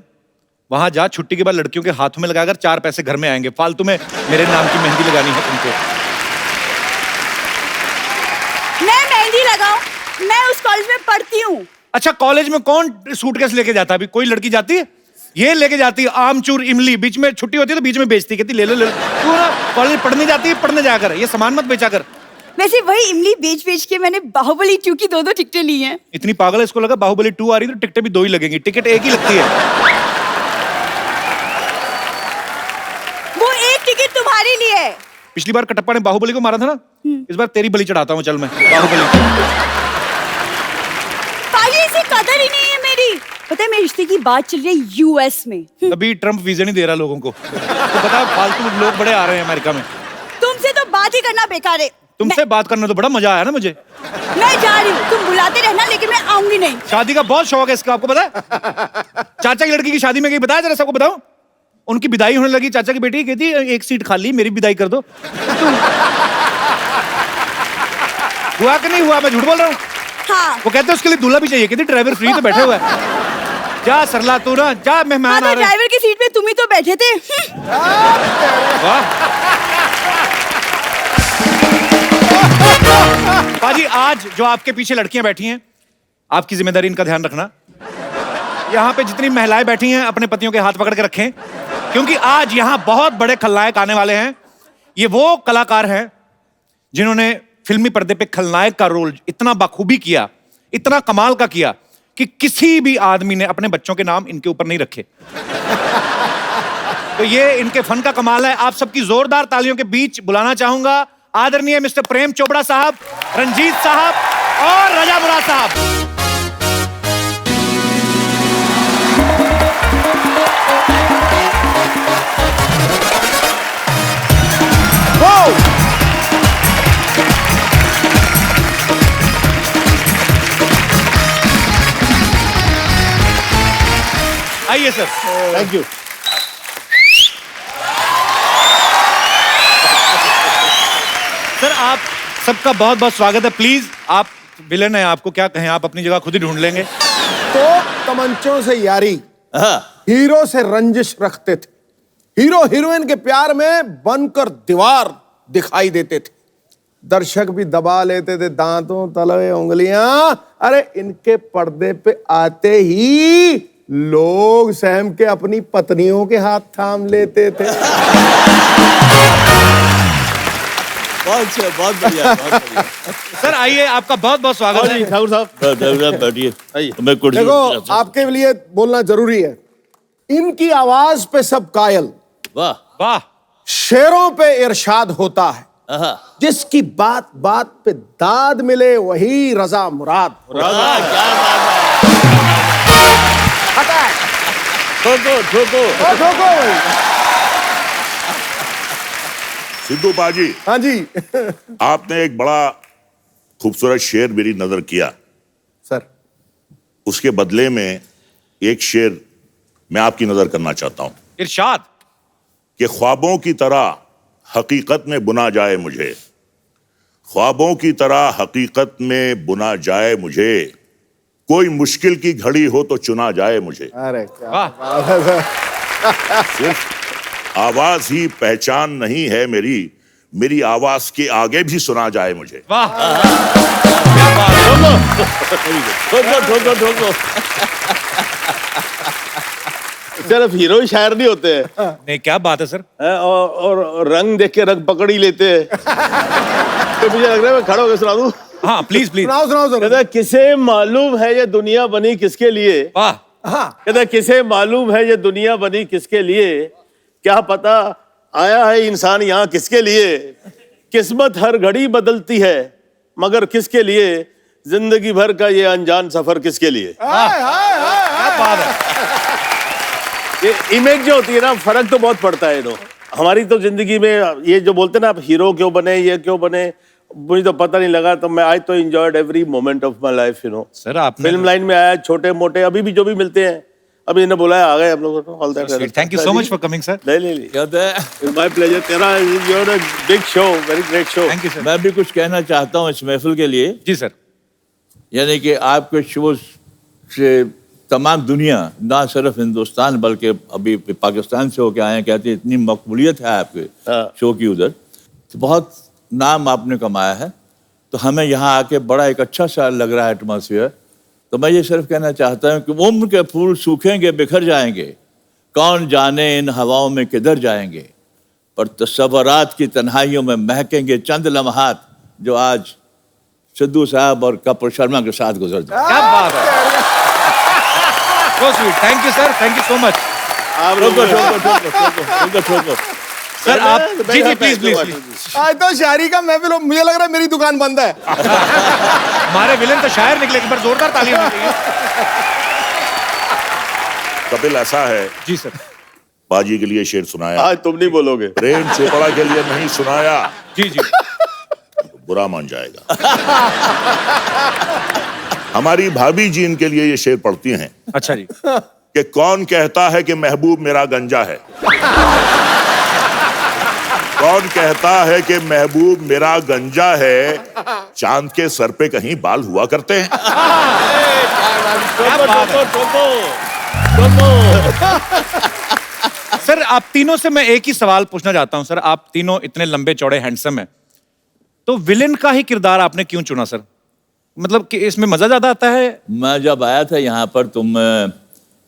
वहां जा, छुट्टी के बाद लड़कियों के हाथों में लगाकर 4 पैसे घर में आएंगे। फालतू में मेरे नाम की मेहंदी लगानी है तुमको। मैं मेहंदी लगाऊं? मैं उस कॉलेज में पढ़ती हूँ। अच्छा, कॉलेज में कौन सूटकेस लेके जाता है? अभी कोई लड़की जाती है? ये लेके जाती है आमचूर इमली, बीच में छुट्टी होती है तो बीच में बेचती, कहती ले लो ले लो। तू ना कॉलेज पढ़ने जाती है, पढ़ने जाकर ये सामान मत बेचा कर। वैसे वही इमली बेच बेच के मैंने बाहुबली 2 की 2 टिकटें ली हैं। इतनी पागल है, इसको लगा बाहुबली 2 आ रही है तो टिकटें भी 2 ही लगेंगी। टिकट एक ही लगती है। वो एक टिकट तुम्हारे लिए है। पिछली बार कटप्पा ने बाहुबली को मारा था ना, इस बार तेरी बलि चढ़ाता हूँ। चल मैं बाहुबली। पाजी इसे कदर ही नहीं है मेरी। पता है मेरे रिश्ते की बात चल रही है यूएस में। अभी ट्रम्प वीजा नहीं दे रहा लोगों को, तो बता, फालतू लोग बड़े आ रहे हैं अमेरिका में। तुमसे तो बात ही करना बेकार है। तुमसे बात करने तो बड़ा मजा आया ना मुझे। मैं जा रही हूँ, तुम बुलाते रहना, लेकिन मैं आऊंगी नहीं। शादी का बहुत शौक है इसका, आपको पता है? चाचा की लड़की की शादी में गई, बताया जरा सबको बताओ। उनकी विदाई होने लगी, चाचा की बेटी कहती 1 सीट खाली, मेरी विदाई कर दो। हुआ कि नहीं हुआ? मैं झूठ बोल रहा हूँ? हाँ। वो कहते हैं उसके लिए दूल्हा भी चाहिए, कहती ड्राइवर फ्री तो बैठे हुआ है। जा सरला तू ना, जा, मेहमान आ रहे हैं। ड्राइवर की सीट पे तुम ही तो बैठे थे। वाह पाजी, आज जो आपके पीछे लड़कियां बैठी हैं, आपकी जिम्मेदारी इनका ध्यान रखना। यहाँ पे जितनी महिलाएं बैठी हैं अपने पतियों के हाथ पकड़ के रखें, क्योंकि आज यहाँ बहुत बड़े खलनायक आने वाले हैं। ये वो कलाकार हैं जिन्होंने फिल्मी पर्दे पे खलनायक का रोल इतना बखूबी किया, इतना कमाल का किया कि किसी भी आदमी ने अपने बच्चों के नाम इनके ऊपर नहीं रखे। तो ये इनके फन का कमाल है। आप सबकी जोरदार तालियों के बीच बुलाना चाहूंगा आदरणीय मिस्टर प्रेम चोपड़ा साहब, रंजीत साहब और रजा मुराद साहब। आइए सर। Thank you. सर आप सबका बहुत बहुत स्वागत है। प्लीज, आप विलेन है, आपको क्या कहें, आप अपनी जगह खुद ही ढूंढ लेंगे। तो तमंचों से यारी, हाँ, हीरो से रंजिश रखते थे, हीरो हीरोइन के प्यार में बनकर दीवार दिखाई देते थे, दर्शक भी दबा लेते थे दांतों तले उंगलियां। अरे इनके पर्दे पे आते ही लोग सहम के अपनी पत्नियों के हाथ थाम लेते थे। बहुत अच्छा, बहुत बढ़िया, बहुत बढ़िया। सर आइए, आपका बहुत बहुत स्वागत है। ठाकुर साहब बैठिए, मैं कुर्सी देखो पे- आपके लिए बोलना जरूरी है, इनकी आवाज पे सब कायल, वाह, वाह, शेरों पे इरशाद होता है, आहा, जिसकी बात बात पे दाद मिले वही रजा मुराद। वाह, क्या बात है। ठोको, ठोको। ठोको भाई। सिद्धू बाजी, हाँ जी। आपने एक बड़ा खूबसूरत शेर मेरी नजर किया, सर उसके बदले में एक शेर मैं आपकी नजर करना चाहता हूं इरशाद। कि ख्वाबों की तरह हकीकत में बुना जाए मुझे, ख्वाबों की तरह हकीकत में बुना जाए मुझे, कोई मुश्किल की घड़ी हो तो चुना जाए मुझे। अरे क्या वाह, बात है सर। सिर्फ आवाज ही पहचान नहीं है मेरी, मेरी आवाज के आगे भी सुना जाए मुझे। वाह, क्या बात है। ठोको, ठोको, ठोको। सिर्फ हीरो ही शायर नहीं होते हैं, नहीं, क्या बात है सर। और रंग देख के रंग पकड़ ही लेते हैं। तो मुझे लग रहा है मैं खड़ा होकर सुना दूं। हाँ प्लीज प्लीज। सुनाओ सुनाओ कहता जरूर। है, किसे मालूम है ये दुनिया बनी किसके लिए। वाह, कहता है, किसे मालूम है ये दुनिया बनी किसके लिए, क्या पता आया है इंसान यहाँ किसके लिए। किस्मत हर घड़ी बदलती है मगर किसके लिए, जिंदगी भर का ये अनजान सफर किसके लिए। क्या बात है। ये इमेज जो होती है ना, फर्क तो बहुत पड़ता है। तो हमारी तो जिंदगी में ये जो बोलते हैं ना, आप हीरो क्यों बने, ये क्यों बने, मुझे तो पता नहीं लगा। तो मैं आज तो enjoyed every moment of my life, you know. Sir आपने फिल्म लाइन में आया, छोटे मोटे अभी भी जो भी मिलते हैं, अभी इन्हें बुलाया, आ गए हम लोग। All that, thank you so much for coming sir. ले कहते हैं, माय प्लेजर। तेरा your a big show, very great show. Thank you sir. मैं भी कुछ कहना चाहता हूँ इस महफिल के लिए। जी सर। यानी कि आपके शो से तमाम दुनिया, ना सिर्फ हिंदुस्तान बल्कि अभी पाकिस्तान से होके आए हैं, कहते हैं इतनी मकबूलियत है आपके शो की उधर, तो बहुत नाम आपने कमाया है। तो हमें यहाँ आके बड़ा एक अच्छा सा लग रहा है एटमॉस्फेयर। तो मैं ये सिर्फ कहना चाहता हूँ कि उम्र के फूल सूखेंगे बिखर जाएंगे, कौन जाने इन हवाओं में किधर जाएंगे, पर तस्वरात की तन्हाइयों में महकेंगे चंद लम्हात जो आज सिद्धू साहब और कपूर शर्मा के साथ गुजर जाए। क्या बात है। So sweet, thank you sir, thank you so much. ठोको, ठोको, ठोको, ठोको, ठोको, ठोको। सर आप जी जी प्लीज प्लीज। आज तो शायरी का महफिल, मुझे लग रहा है मेरी दुकान बंद है। हमारे विलेन तो शायर निकले, एक बार जोरदार ताली होनी चाहिए। कपिल, ऐसा है, जी सर। बाजी के लिए शेर सुनाया, आज तुम नहीं बोलोगे। प्रेम चोपड़ा के लिए नहीं सुनाया, जी जी। तो बुरा मान जाएगा। हमारी भाभी जी इनके लिए ये शेर पढ़ती हैं अच्छा जी। कि कौन कहता है कि महबूब मेरा गंजा है, कौन कहता है कि महबूब मेरा गंजा है, चांद के सर पे कहीं बाल हुआ करते हैं। सर आप तीनों से मैं एक ही सवाल पूछना चाहता हूं। सर आप तीनों इतने लंबे चौड़े हैंडसम हैं, तो विलेन का ही किरदार आपने क्यों चुना सर? मतलब कि इसमें मजा ज्यादा आता है? मैं जब आया था यहाँ पर, तुम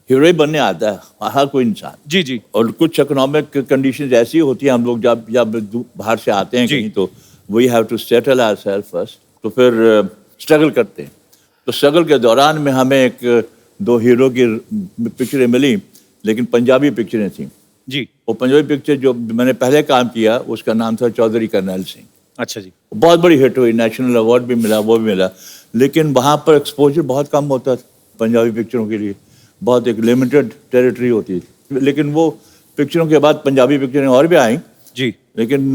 हीरो ही बनने आता है हर कोई इंसान। जी जी। और कुछ इकोनॉमिक कंडीशंस ऐसी होती हैं, हम लोग जब बाहर से आते हैं जी। कहीं, तो we have to settle ourselves first, तो फिर स्ट्रगल करते हैं। तो स्ट्रगल के दौरान में हमें एक दो हीरो की पिक्चरें मिली, लेकिन पंजाबी पिक्चरें थी। जी। वो पंजाबी पिक्चर जो मैंने पहले काम किया उसका नाम था चौधरी करनैल सिंह। अच्छा जी। बहुत बड़ी हिट हुई, नेशनल अवार्ड भी मिला, वो भी मिला। लेकिन वहाँ पर एक्सपोजर बहुत कम होता था पंजाबी पिक्चरों के लिए, बहुत एक लिमिटेड टेरिटरी होती थी। लेकिन वो पिक्चरों के बाद पंजाबी पिक्चरें और भी आई जी, लेकिन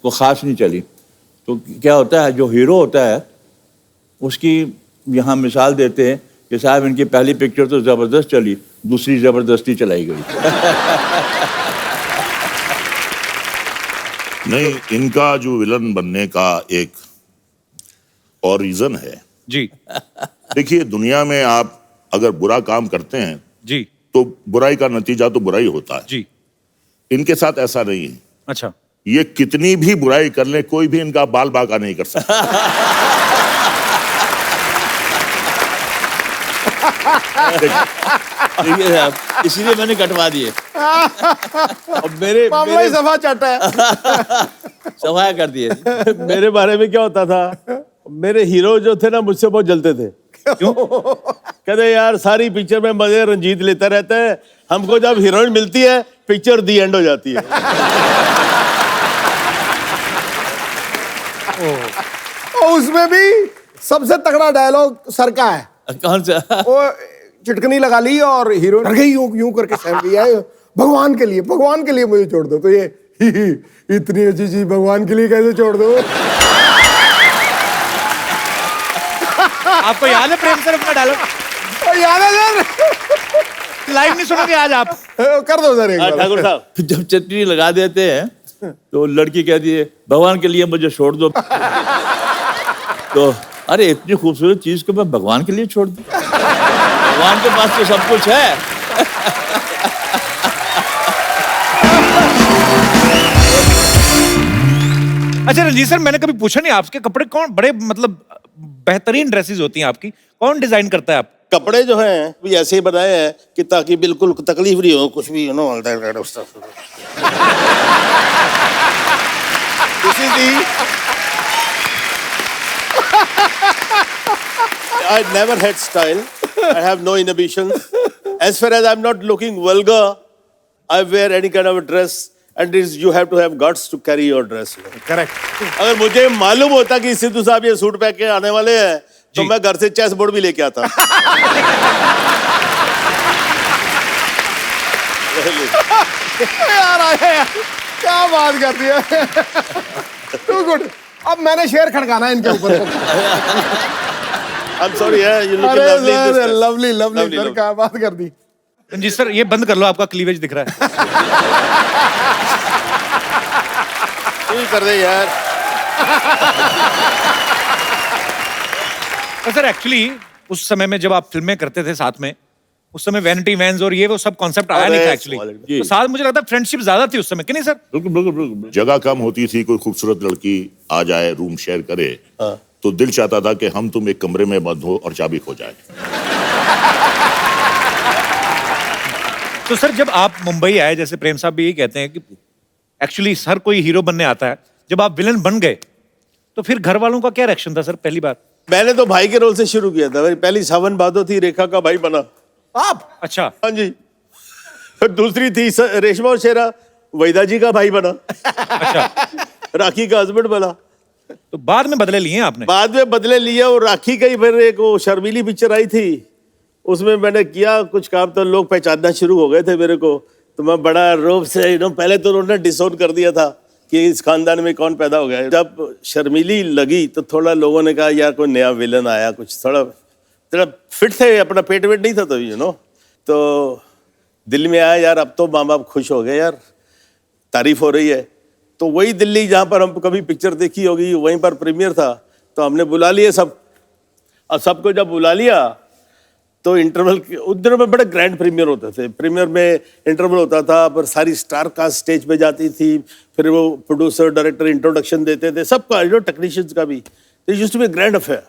वो ख़ास नहीं चली। तो क्या होता है, जो हीरो होता है उसकी यहाँ मिसाल देते हैं कि साहब इनकी पहली पिक्चर तो ज़बरदस्त चली, दूसरी जबरदस्ती चलाई गई। नहीं, इनका जो विलन बनने का एक और रीजन है। जी देखिए, दुनिया में आप अगर बुरा काम करते हैं जी तो बुराई का नतीजा तो बुराई होता है। जी। इनके साथ ऐसा नहीं है। अच्छा। ये कितनी भी बुराई कर ले, कोई भी इनका बाल बांका नहीं कर सकता। देखिए आप, इसीलिए मैंने कटवा दिए। अब मेरे मामला ही सभा चाटा है। सफाया कर दिए। मेरे बारे में क्या होता था, मेरे हीरो जो थे ना मुझसे बहुत जलते थे। क्यों? कहते यार सारी पिक्चर में मजे रंजीत लेता रहता है, हमको जब हीरोइन मिलती है पिक्चर दी एंड हो जाती है। और उसमें भी सबसे तगड़ा डायलॉग सर का है। कौन सा? वो चिटकनी लगा ली और हीरो डर गई, यूं यूं करके सहम लिया है, भगवान के लिए मुझे छोड़ दो। तो ये इतनी अच्छी चीज भगवान के लिए कैसे छोड़ दो? आपको याद है प्रेम सर अपना डायलॉग? याद है सर? लाइव नहीं सुनोगे आज आप? कर दो सर एक बार। ठाकुर साहब, जब चटनी लगा देते हैं तो लड़की कहती है भगवान के लिए मुझे छोड़ दो। तो अरे इतनी खूबसूरत चीज को मैं भगवान के लिए छोड़ दूं? भगवान के पास तो सब कुछ है। अच्छा रंजीत सर, मैंने कभी पूछा नहीं आपके कपड़े कौन बड़े मतलब बेहतरीन ड्रेसेस होती हैं आपकी, कौन डिजाइन करता है आप? कपड़े जो हैं भी ऐसे ही बनाए हैं कि ताकि बिल्कुल तकलीफ नहीं हो कुछ भी, you know, all that kind of stuff. This is the I never had style. I have no inhibitions. As far as I'm not looking vulgar, I wear any kind of a dress, and you have to have guts to carry your dress. Correct. अगर मुझे मालूम होता कि सिद्धू साहब ये सूट पहन के आने वाले हैं तो जी। मैं घर से चेस बोर्ड भी लेके आता। यार आया यार, क्या बात कर दी है। Too good. अब मैंने शेर खड़काना है इनके ऊपर। I'm sorry, yeah, you look अरे lovely in this sir, dress. Lovely lovely Lovely, sir, lovely. क्या बात कर दी। रंजीत सर ये बंद कर लो, आपका क्लीवेज दिख रहा है। तू ही कर दे यार। तो सर एक्चुअली उस समय में जब आप फिल्में करते थे साथ में, उस समय वैनिटी वैन्स और ये वो सब कॉन्सेप्ट आया नहीं था एक्चुअली। जी। तो साथ मुझे लगता है फ्रेंडशिप ज्यादा थी उस समय, कि नहीं सर? बिल्कुल बिल्कुल बिल्कुल। जगह कम होती थी, कोई खूबसूरत लड़की आ जाए, रूम शेयर करे, तो दिल चाहता था कि हम तुम एक कमरे में बंद हो और चाबी खो जाए। तो सर जब आप मुंबई आए, जैसे प्रेम साहब भी यही कहते हैं कि एक्चुअली हर कोई हीरो बनने आता है, जब आप विलन बन गए तो फिर घर वालों का क्या रिएक्शन था सर पहली बार? मैंने तो भाई के रोल से शुरू किया था। मेरी पहली सावन भादो थी, रेखा का भाई बना। आप? अच्छा। हाँ जी। फिर दूसरी थी रेशमा और शेरा, वैदा जी का भाई बना। अच्छा। राखी का हस्बैंड बना। तो बाद में बदले लिए आपने? बाद में बदले लिया, और राखी का ही फिर एक वो शर्मीली पिक्चर आई थी, उसमें मैंने किया कुछ काम तो लोग पहचानना शुरू हो गए थे मेरे को। तो मैं बड़ा रोब से, यू नो, पहले तो उन्होंने डिसोन कर दिया था कि इस खानदान में कौन पैदा हो गया। जब शर्मीली लगी तो थोड़ा लोगों ने कहा यार कोई नया विलन आया, कुछ थोड़ा फिट थे, अपना पेट वेट नहीं था तभी, यू नो। तो दिल में आया यार अब तो माँ बाप खुश हो गए यार, तारीफ हो रही है। तो वही दिल्ली जहाँ पर हम कभी पिक्चर देखी होगी वहीं पर प्रीमियर था, तो हमने बुला लिए सब। अब सबको जब बुला लिया तो इंटरवल उस दिनों में बड़े ग्रैंड प्रीमियर होते थे। प्रीमियर में इंटरवल होता था, पर सारी स्टार कास्ट स्टेज पे जाती थी, फिर वो प्रोड्यूसर डायरेक्टर इंट्रोडक्शन देते थे सबका, यू नो, टेक्नीशियंस का भी। तो used to be grand affair.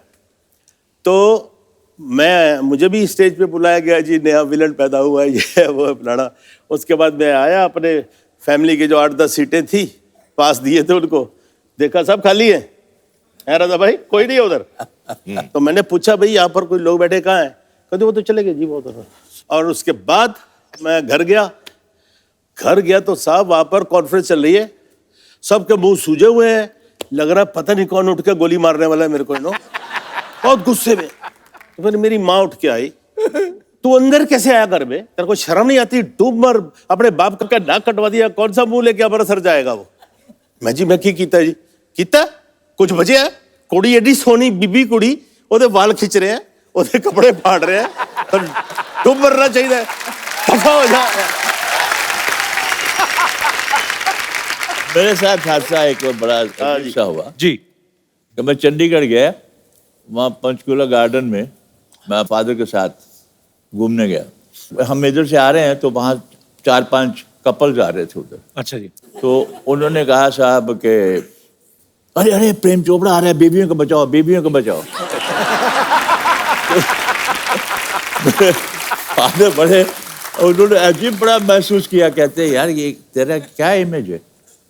तो मुझे भी स्टेज पे बुलाया गया, जी नया विलन पैदा हुआ है, ये है वो है फलाना। उसके बाद मैं आया, अपने फैमिली के जो 8-10 सीटें थी पास दिए थे उनको, देखा सब खाली है। राजा भाई कोई नहीं है उधर। तो मैंने पूछा भाई यहाँ पर कोई लोग बैठे कहाँ हैं? कहते वो तो चले गए जी वो उधर। और उसके बाद मैं घर गया तो साहब वहाँ पर कॉन्फ्रेंस चल रही है, सबके मुंह सूजे हुए हैं, लग रहा पता नहीं कौन उठ के गोली मारने वाला है मेरे को, नो, बहुत गुस्से में। तो फिर मेरी माँ उठ के आई, तू अंदर कैसे आया घर में, तेरे को शर्म नहीं आती? डूब मर, अपने बाप का नाक कटवा दिया, कौन सा मुंह लेके हमारा सर जाएगा वो? मैं की कीता जी, कीता कुछ बचे है? कुड़ी एडी सोनी बीबी कुड़ी, ओदे वाल खिंच रहे हैं, ओदे कपड़े फाड़ रहे हैं, तो डूब मरना चाहिए। दफा हो जा। मेरे साथ हादसा एक और बड़ा हादसा हुआ जी कि मैं चंडीगढ़ गया, वहाँ पंचकूला गार्डन में मैं फादर के साथ घूमने गया। हम इधर से आ रहे हैं तो वहाँ 4-5 कपल्स आ रहे थे उधर। अच्छा जी। तो उन्होंने कहा साहब कि अरे अरे प्रेम चोपड़ा आ रहा है, बेबियों को बचाओ, बेबियों को बचाओ। फादर बड़े, उन्होंने अजीब बड़ा महसूस किया, कहते हैं यार ये तेरा क्या इमेज है,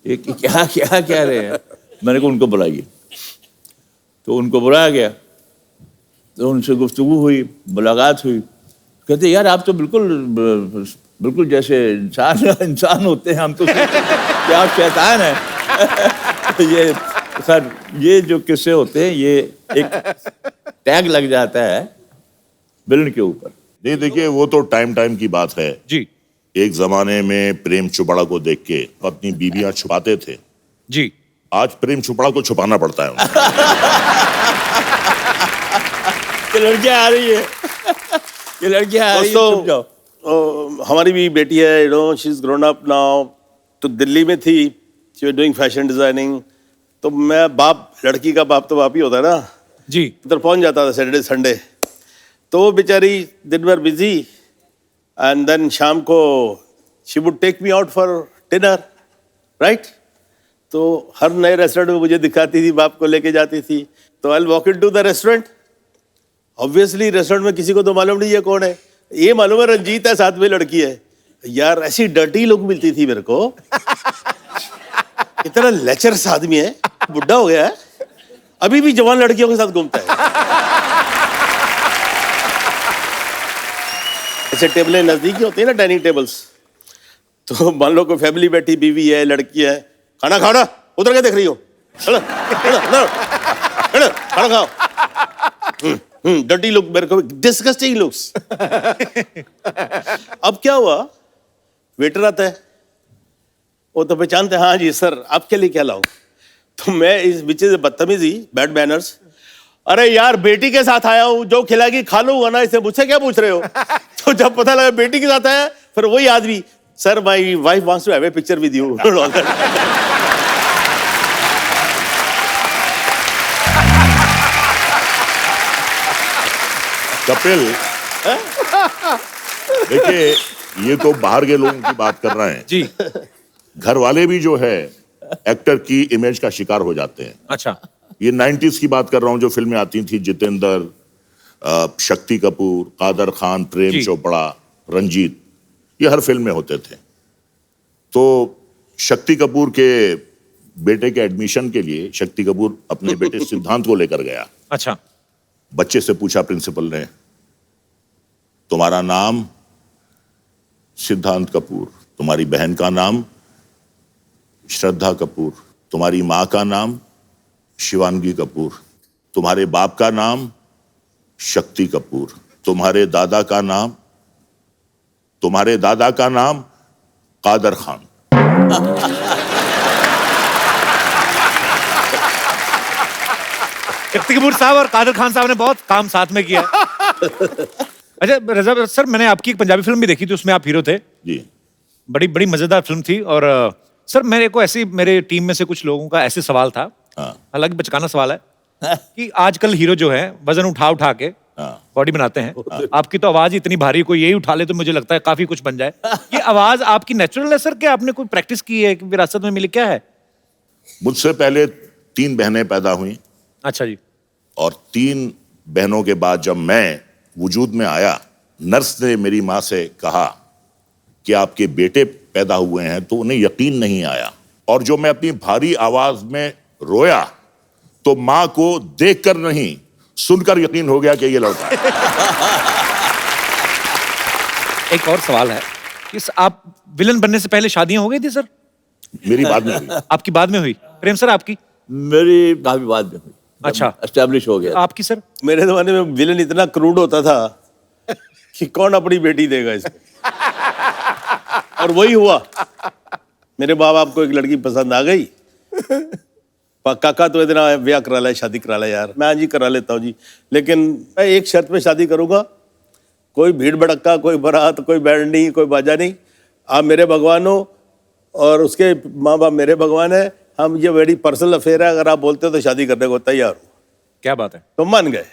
ये क्या क्या कह रहे हैं। मैंने कहा उनको बुलाइए, तो उनको बुलाया गया, तो उनसे गुफ्तगू हुई, मुलाकात हुई। कहते यार आप तो बिल्कुल जैसे इंसान होते हैं, हम तो क्या आप शैतान है। ये सर ये जो किस्से होते हैं ये एक टैग लग जाता है विलन के ऊपर। नहीं देखिए, वो तो टाइम की बात है जी एक जमाने में प्रेम चोपड़ा को देख के अपनी बीबियां छुपाते थे, जी। आज प्रेम चोपड़ा को छुपाना पड़ता है उनको। ये लड़कियां आ रही है, ये लड़कियां आ रही है, चुप जाओ। हमारी भी बेटी है, you know, she is grown up now. तो दिल्ली में थी, she was doing fashion designing. तो मैं बाप, लड़की का बाप तो बाप ही होता है ना, जी उधर पहुंच जाता था सैटरडे संडे। तो वो बेचारी दिन भर बिजी, एंड देन शाम को she would take me out for dinner, right. तो हर नए रेस्टोरेंट में मुझे दिखाती थी, बाप को लेके जाती थी। तो I walk into the restaurant. Obviously restaurant में किसी को तो मालूम नहीं है कौन है, ये मालूम है रंजीत है, साथ में लड़की है। यार ऐसी डर्टी लुक मिलती थी मेरे को, इतना लेचरस आदमी है, बुढ़ा हो गया है, अभी भी जवान लड़कियों के साथ घूमता है। ऐसे टेबलें नजदीक ही होती है ना, डाइनिंग टेबल्स। तो मान लो कोई फैमिली बैठी, बीवी है, लड़की है, खाना खाओ ना, उधर क्या देख रही हो, चलो खाना खाओ। डर्टी लुक, मेरे को डिस्गस्टिंग लुक्स। अब क्या हुआ, वेटर आता है, वो तो पहचानते हैं, हाँ जी सर आपके लिए क्या लाऊं। तो मैं इस बीचे से बदतमीजी, बैड मैनर्स, अरे यार बेटी के साथ आया हूं, जो खिलाएगी खा लूंगा ना, इसे मुझसे क्या पूछ रहे हो। तो जब पता लगा बेटी के साथ आया, फिर वही आदमी, sir my wife wants to have a picture with you. Kapil, देखिए ये तो बाहर के लोगों की बात कर रहे हैं जी। घर वाले भी जो है एक्टर की इमेज का शिकार हो जाते हैं। अच्छा। ये 90s की बात कर रहा हूं, जो फिल्में आती थी, जितेंद्र, शक्ति कपूर, कादर खान, प्रेम चोपड़ा, रंजीत, ये हर फिल्म में होते थे। तो शक्ति कपूर के बेटे के एडमिशन के लिए शक्ति कपूर अपने बेटे सिद्धांत को लेकर गया। अच्छा। बच्चे से पूछा प्रिंसिपल ने, तुम्हारा नाम सिद्धांत कपूर, तुम्हारी बहन का नाम श्रद्धा कपूर, तुम्हारी मां का नाम शिवांगी कपूर, तुम्हारे बाप का नाम शक्ति कपूर, तुम्हारे दादा का नाम कादर खान। शक्ति कपूर साहब और कादर खान साहब ने बहुत काम साथ में किया। अच्छा रजा सर, मैंने आपकी एक पंजाबी फिल्म भी देखी थी, उसमें आप हीरो थे जी। बड़ी मजेदार फिल्म थी। और सर मेरे को ऐसी, मेरे टीम में से कुछ लोगों का ऐसे सवाल था, हालांकि बचकाना सवाल है, कि आजकल हीरो जो है वजन उठा के बॉडी बनाते हैं। आपकी तो आवाज इतनी भारी, कोई यही उठा ले तो मुझे लगता है काफी कुछ बन जाए। ये आवाज आपकी नेचुरल है सर, क्या आपने कोई प्रैक्टिस की है, विरासत में मिली, क्या है? मुझसे पहले 3 बहनें पैदा हुई। अच्छा जी। और 3 बहनों के बाद जब मैं वजूद में आया, नर्स ने मेरी माँ से कहा कि आपके बेटे पैदा हुए हैं, तो उन्हें यकीन नहीं आया। और जो मैं अपनी भारी आवाज में रोया, तो माँ को देखकर नहीं सुनकर यकीन हो गया कि ये लड़का है। एक और सवाल है कि आप विलन बनने से पहले शादियां हो गई थी सर? मेरी बाद में हुई। आपकी बाद में हुई? प्रेम सर आपकी? मेरी काफी बाद में हुई। अच्छा, एस्टेब्लिश हो गया। आपकी सर? मेरे जमाने में विलन इतना क्रूड होता था कि कौन अपनी बेटी देगा इसको। और वही हुआ, मेरे माँ बाप को एक लड़की पसंद आ गई, काका तो इतना ब्याह करा ले, शादी करा ले यार। मैं हाँ जी करा लेता हूँ जी, लेकिन मैं एक शर्त पे शादी करूंगा कोई भीड़ भड़क्का, कोई बारात, कोई बैंड नहीं, कोई बाजा नहीं। आप मेरे भगवान हो और उसके माँ बाप मेरे भगवान है। हम ये बड़ी पर्सनल अफेयर है, अगर आप बोलते हो तो शादी करने को तैयार हो। क्या बात है। तो मान गए।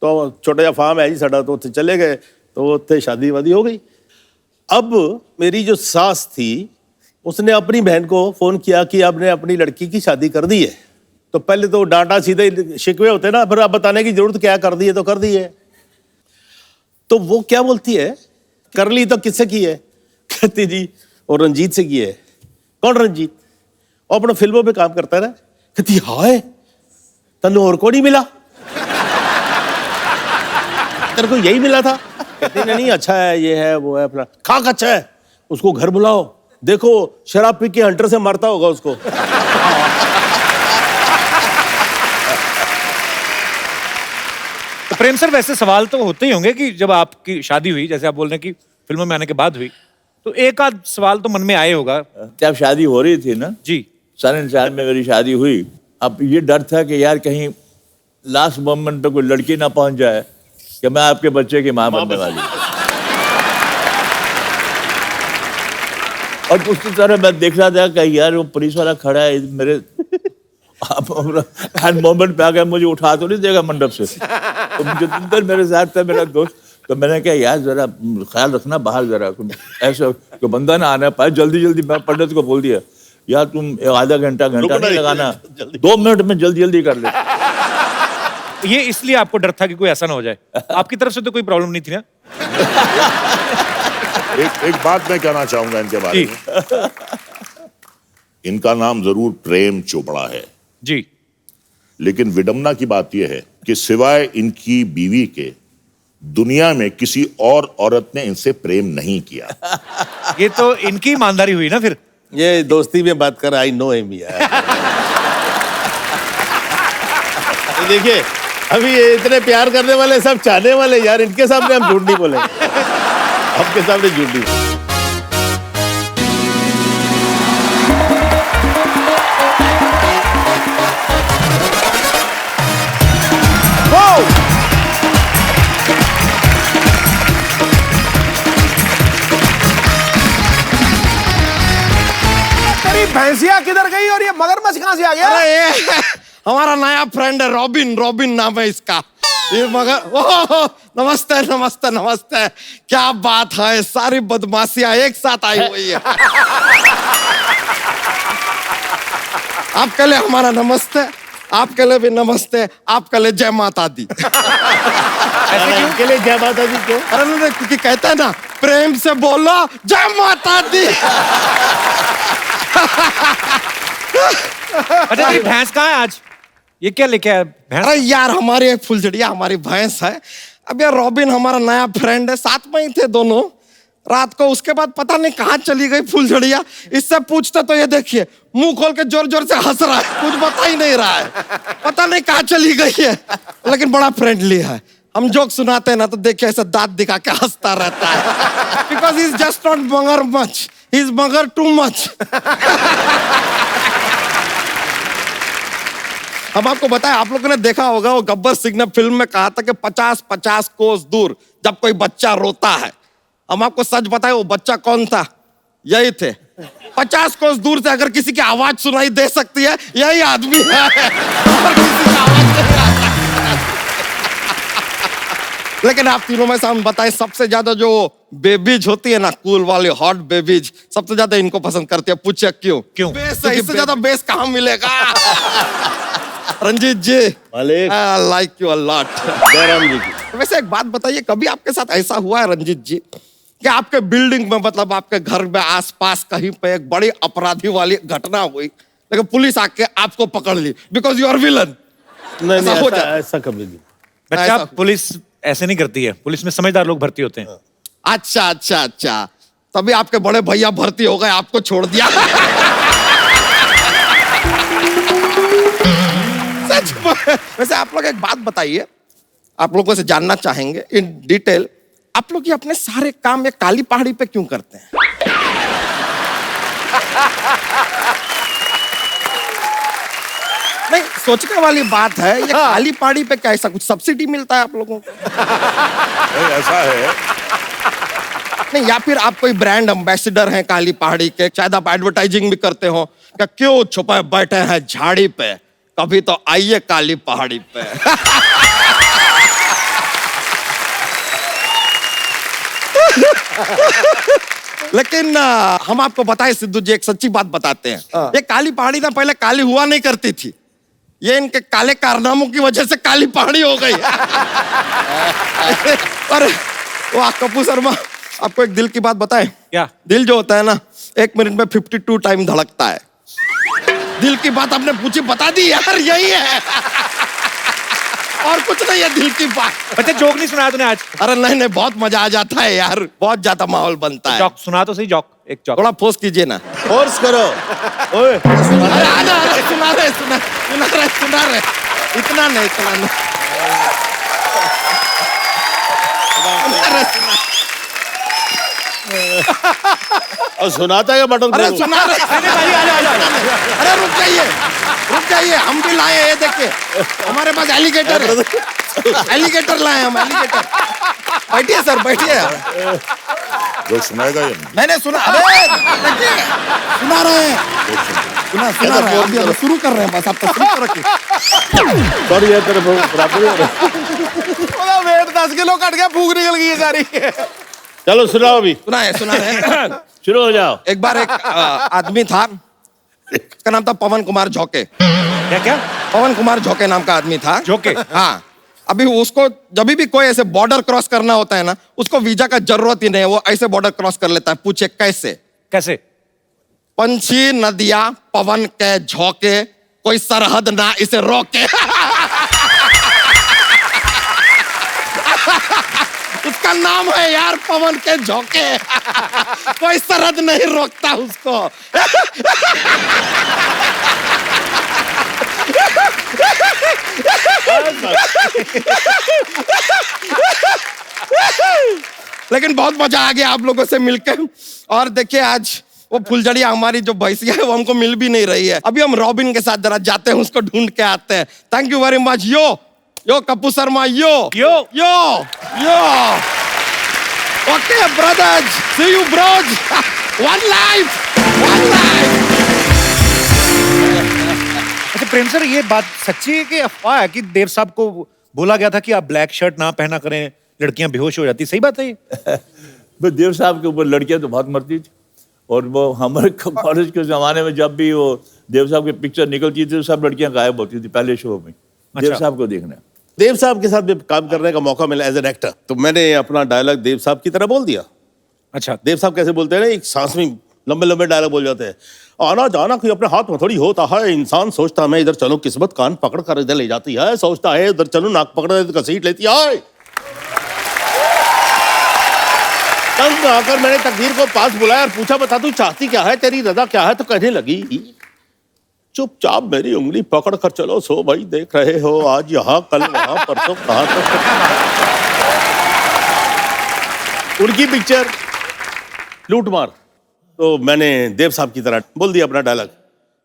तो छोटा सा फार्म है जी साडा, तो उत्थे चले गए, तो उत्थे शादी वादी हो गई। अब मेरी जो सास थी उसने अपनी बहन को फोन किया कि आपने अपनी लड़की की शादी कर दी है। तो पहले तो डांटा सीधे शिकवे होते ना, फिर आप बताने की जरूरत क्या, कर दी है तो कर दी है। तो वो क्या बोलती है, कर ली तो किससे की है? कहती जी और रंजीत से की है। कौन रंजीत? वो अपना फिल्मों पे काम करता है ना। कहती हाय तन्नू और को नहीं मिला, तेरे को यही मिला था? कहती नहीं अच्छा है, ये है वो है, अपना खाक अच्छा है, उसको घर बुलाओ, देखो शराब पी के हंटर से मारता होगा उसको। तो प्रेम सर, वैसे सवाल तो होते ही होंगे कि जब आपकी शादी हुई, जैसे आप बोल रहे हैं कि फिल्मों में आने के बाद हुई, तो एक आध सवाल तो मन में आए होगा। जब शादी हो रही थी ना जी, 4 में मेरी शादी हुई। अब ये डर था कि यार कहीं लास्ट मोमेंट पे कोई लड़की ना पहुंच जाए कि मैं आपके बच्चे की माँ बनने वाली हूं। और उसकी तरह मैं देख रहा था कि यार वो पुलिस वाला खड़ा है मेरे हर मोमेंट पे आ गया, मुझे उठा तो नहीं देगा मंडप से। तो जितेंद्र मेरे साथ था, मेरा दोस्त। तो मैंने कहा यार जरा ख्याल रखना बाहर, जरा ऐसा कोई बंदा ना आना पाए। जल्दी जल्दी मैं पंडित को बोल दिया, यार तुम आधा घंटा नहीं लगाना, 2 मिनट में जल्दी जल्दी कर ले। ये इसलिए आपको डर था कि कोई ऐसा ना हो जाए। आपकी तरफ से तो कोई प्रॉब्लम नहीं थी ना? एक बात मैं कहना चाहूंगा इनके बारे में। इनका नाम जरूर प्रेम चोपड़ा है जी, लेकिन विडंबना की बात यह है कि सिवाय इनकी बीवी के दुनिया में किसी और औरत ने इनसे प्रेम नहीं किया। ये तो इनकी ईमानदारी हुई ना फिर। ये दोस्ती में बात कर, आई नो हिम यार। तो देखिए अभी ये इतने प्यार करने वाले सब चाहने वाले यार, इनके सामने हम झूठ नहीं बोलेंगे, आपके सामने झूठ नहीं बोलेंगे। तेरी भैंसिया किधर गई और ये मगरमच्छ कहां से आ गया? अरे ये हमारा नया फ्रेंड है रॉबिन, रॉबिन नाम है इसका। ये मगर ओह नमस्ते नमस्ते नमस्ते, क्या बात है, सारी बदमाशियां एक साथ आई हुई है। आपके लिए हमारा नमस्ते, आपके लिए भी नमस्ते, आपके लिए जय माता दी। इनके लिए जय माता दी क्यों? अरे नहीं, क्योंकि कहते हैं ना प्रेम से बोलो जय माता दी। अच्छा, तेरी भैंस कहाँ है आज? ये क्या लेके आया भैंस? अरे यार हमारी एक फुलझड़िया हमारी भैंस है। अब यार रॉबिन हमारा नया फ्रेंड है, साथ में ही थे दोनों रात को। उसके बाद पता नहीं कहाँ चली गई फुलझड़िया। इससे पूछते तो ये देखिए मुंह खोल के जोर जोर से हंस रहा है, कुछ बता ही नहीं रहा है, पता नहीं कहाँ चली गई है। लेकिन बड़ा फ्रेंडली है, हम जोक सुनाते हैं ना तो देखिए ऐसा दांत दिखा के हंसता रहता है। Because he is just not मगर मच, ही इज मगर टू मच। हम आपको बताएं, आप लोगों ने देखा होगा वो गब्बर सिंह ने फिल्म में कहा था कि 50-50 कोस दूर जब कोई बच्चा रोता है। हम आपको सच बताएं वो बच्चा कौन था? यही थे। 50 कोस दूर से अगर किसी की आवाज सुनाई दे सकती है यही आदमी है। और किसी की आवाज नहीं आ सकती। लेकिन आप तीनों में से हम बताएं सबसे ज्यादा जो बेबीज होती है ना, कूल वाली हॉट बेबीज, सबसे ज्यादा इनको पसंद करती है। पूछे क्यों? क्यों? बेस है, इससे ज्यादा बेस कहाँ मिलेगा? रंजीत जी, मालिक, I like you a lot। Jairam जी की। वैसे एक बात बताइए, कभी आपके साथ ऐसा हुआ है रंजीत जी कि आपके बिल्डिंग में, मतलब आपके घर में आसपास कहीं पे एक बड़ी अपराधी वाली घटना हुई लेकिन पुलिस आके आपको पकड़ ली बिकॉज यू आर विलन? नहीं ऐसा हो जाता है? ऐसा कभी नहीं। बच्चा, ऐसा- पुलिस ऐसे नहीं करती है। पुलिस में समझदार लोग भर्ती होते हैं। अच्छा अच्छा अच्छा, तभी आपके बड़े भैया भर्ती हो गए, आपको छोड़ दिया। सच में। वैसे आप लोग एक बात बताइए, आप लोगों से जानना चाहेंगे इन डिटेल, आप लोग ये अपने सारे काम ये काली पहाड़ी पे क्यों करते हैं? नहीं, सोचने वाली बात है, ये काली पहाड़ी पे क्या ऐसा कुछ सब्सिडी मिलता है आप लोगों को? नहीं, ऐसा है। नहीं, या फिर आप कोई ब्रांड एम्बेसडर हैं काली पहाड़ी के, शायद आप एडवर्टाइजिंग भी करते हो, क्या क्यों छुपे बैठे हैं झाड़ी पे, कभी तो आइए काली पहाड़ी पे। लेकिन हम आपको बताएं सिद्धू जी, एक सच्ची बात बताते हैं। ये काली पहाड़ी ना पहले काली हुआ नहीं करती थी, ये इनके काले कारनामों की वजह से काली पहाड़ी हो गई। और वाह कपूर शर्मा, आपको एक दिल की बात बताएं? क्या? दिल जो होता है ना, 1 मिनट में 52 टाइम धड़कता है। दिल की बात आपने पूछी, बता दी यार, यही है। और कुछ नहीं है दिल की बात। अच्छा जोक नहीं सुनाया तूने आज? अरे नहीं नहीं, बहुत मजा आ जाता है यार, बहुत ज्यादा माहौल बनता है। जॉक सुना तो सही, जॉक एक जॉक। थोड़ा फोर्स कीजिए ना। फोर्स करो। ओए अरे आना, अरे सुना रहे, सुना रहे। इतना नहीं, इतना नहीं। और सुनाता है बटन। अरे सुना रहे। अरे रुक जाइए, हम भी लाए, ये देखिए हमारे पास एलिगेटर है, एलिगेटर लाए हम, एलिगेटर। बैठिए सर, बैठिए। जो सुनाएगा ये मैंने सुना, अरे देखिए, सुना रहे हैं, सुना रहे हैं, अभी शुरू कर रहे हैं, बस आप तो शुरू कर रखिए। सॉरी यार, तेरे बराबर हो रहा। वेट 10 किलो कट गया, भूख निकल गई है सारी। चलो सुनाओ अभी। सुना है। शुरू हो जाओ। एक बार एक आदमी था, उसका नाम था पवन कुमार झोंके। क्या? पवन कुमार झोंके नाम का आदमी था। झोंके? हाँ। अभी उसको जब भी कोई ऐसे बॉर्डर क्रॉस करना होता है ना, उसको वीजा का जरूरत ही नहीं है, वो ऐसे बॉर्डर क्रॉस कर लेता है। पूछे कैसे? कैसे? पंछी नदिया पवन के झोंके, कोई सरहद ना इसे रोके। उसका नाम है यार पवन के झोंके। कोई सरहद नहीं रोकता उसको। लेकिन बहुत मजा आ गया आप लोगों से मिलकर। और देखिए आज वो फुलझड़िया हमारी जो भैंसिया है वो हमको मिल भी नहीं रही है। अभी हम रॉबिन के साथ जरा जाते हैं, उसको ढूंढ के आते हैं। Thank you very much. Yo Kapoor Sharma, yo. Okay brothers, see you bros. One life. अच्छा प्रेम सर, ये बात सच्ची है कि अफवाह है कि देव साहब को बोला गया था कि आप ब्लैक शर्ट ना पहना करें, लड़कियां बेहोश हो जाती? सही बात है ये? बस देव साहब के ऊपर लड़कियां तो बहुत मरती थी, और वो हमारे कॉलेज के जमाने में जब भी वो देव साहब की पिक्चर निकलती थी तो सब लड़कियां गायब होती थी पहले शो में। देव साहब को देखने, देव साहब के साथ भी काम करने का मौका मिला एज एन एक्टर, तो मैंने अपना डायलॉग देव साहब की तरह बोल दिया। अच्छा, देव साहब कैसे बोलते हैं ना, एक सांस में लंबे लंबे डायलॉग बोल जाते हैं। आना जाना कोई अपने हाथ में थोड़ी होता है, इंसान सोचता मैं इधर चलूं, किस्मत कान पकड़ कर इधर ले जाती है, सोचता है उधर चलूं, नाक पकड़ कर घसीट लेती है। तंग आकर मैंने तकदीर को पास बुलाया और पूछा, बता तू चाहती क्या है, तेरी रजा क्या है? तो कहने लगी, चुपचाप मेरी उंगली पकड़ कर चलो, सो भाई देख रहे हो आज यहाँ कल वहां परसों कहां तक। उनकी पिक्चर लूट मार, तो मैंने देव साहब की तरह बोल दिया अपना डायलॉग।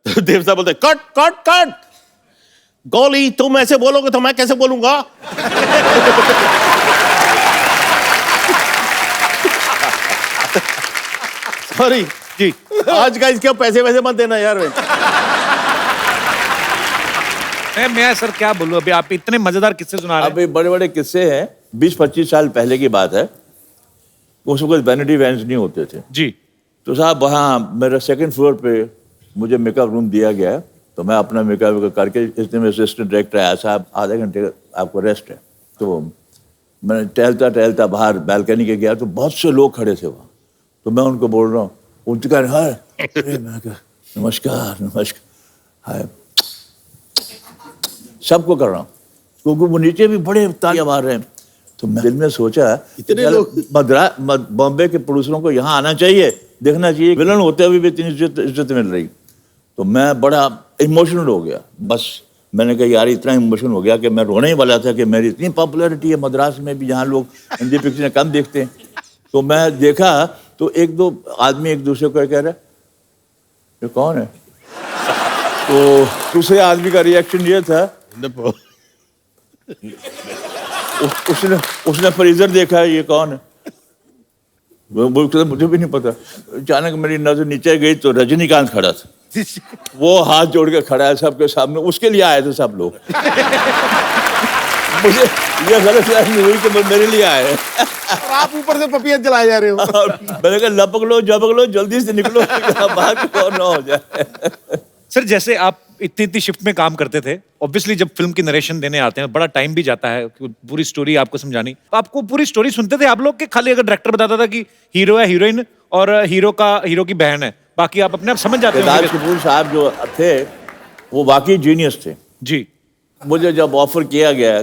तो देव साहब बोलते कट कट कट, गोली तुम ऐसे बोलोगे तो मैं कैसे बोलूंगा? सॉरी जी, आज का इसके पैसे वैसे मत देना यार। मैं सर क्या बोलूं, अभी आप इतने मजेदार किस्से सुना रहे हैं। अभी बड़े बड़े किस्से हैं, 20-25 साल पहले की बात है। उस वक्त वैनिटी वैन्स नहीं होते थे जी। तो साहब वहाँ मेरा 2nd फ्लोर पे मुझे मेकअप रूम दिया गया, तो मैं अपना मेकअप करके, इसने मेरे असिस्टेंट डायरेक्टर आया, साहब आधे घंटे आपको रेस्ट है। तो मैंने टहलता बाहर बैल्कनी के गया, तो बहुत से लोग खड़े थे वहाँ। तो मैं उनको बोल रहा हूँ, उनके कह रहे हैं नमस्कार हाय, सबको कर रहा हूँ, क्योंकि वो नीचे भी बड़े तालियां मार रहे हैं। तो मैं दिल में सोचा, इतने लोग बॉम्बे के प्रोड्यूसरों को यहाँ आना चाहिए, देखना चाहिए, विलन होते हुए भी इतनी इज्जत मिल रही। तो मैं बड़ा इमोशनल हो गया। बस मैंने कहा यार इतना इमोशनल हो गया कि मैं रोने ही वाला था कि मेरी इतनी पॉपुलैरिटी है मद्रास में भी, जहाँ लोग हिंदी पिक्चरें कम देखते हैं। तो मैं देखा तो 1-2 आदमी एक दूसरे को कह रहे ये कौन है? तो दूसरे आदमी का रिएक्शन ये था, उसने फ्रीजर देखा है, ये कौन है? वो कहता, मुझे भी नहीं पता। अचानक मेरी नजर नीचे गई तो रजनीकांत खड़ा था। वो हाथ जोड़ के खड़ा है सबके सामने, उसके लिए आए थे सब लोग। मुझे ये गलत फहमी हुई कि मेरे लिए आए हैं। और आप ऊपर से पपियां जलाए जा रहे हो। मैंने कहा लपक लो झपक लो, जल्दी से निकलो, बाहर कौन ना हो जाए। सर जैसे आप इतनी शिफ्ट में काम करते थे, ऑब्वियसली जब फिल्म की नरेशन देने आते हैं बड़ा टाइम भी जाता है पूरी स्टोरी आपको समझानी। आपको पूरी स्टोरी सुनते थे आप लोग के खाली अगर डायरेक्टर बताता था कि हीरो है, हीरोइन और हीरो की बहन है, बाकी आप अपने आप समझ जाते राज थे? कपूर साहब जो थे वो वाकई जीनियस थे जी। मुझे जब ऑफर किया गया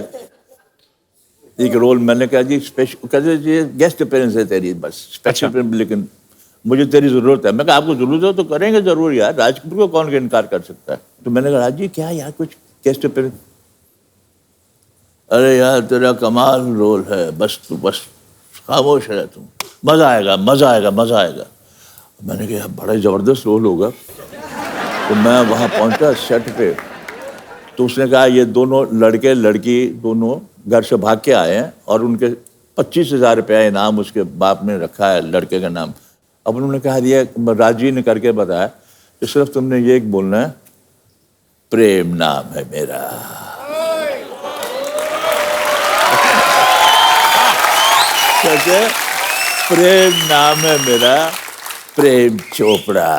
एक रोल, मैंने कहा जी स्पेशल, कहते जी गेस्ट अपीयरेंस है तेरी, बस स्पेशल फिल्म, लेकिन मुझे तेरी जरूरत है। मैं कहा आपको जरूरत हो तो करेंगे जरूर यार, राज कपूर को कौन इनकार कर सकता है। तो मैंने कहा राज जी क्या यार कुछ गेस्ट अपीयरेंस? अरे यार तेरा कमाल रोल है, बस तू बस खामोश रह, तुम मजा आएगा मजा आएगा मजा आएगा। मैंने कहा बड़ा जबरदस्त रोल होगा। तो मैं वहाँ पहुंचा सेट पे, तो उसने कहा ये दोनों लड़के लड़की दोनों घर से भाग के आए हैं और उनके 25,000 रुपया इनाम उसके बाप ने रखा है लड़के का नाम। अब उन्होंने कहा दिया, राजी ने करके बताया कि सिर्फ तुमने ये एक बोलना है, प्रेम नाम है मेरा। कहते प्रेम नाम है मेरा, प्रेम चोपड़ा।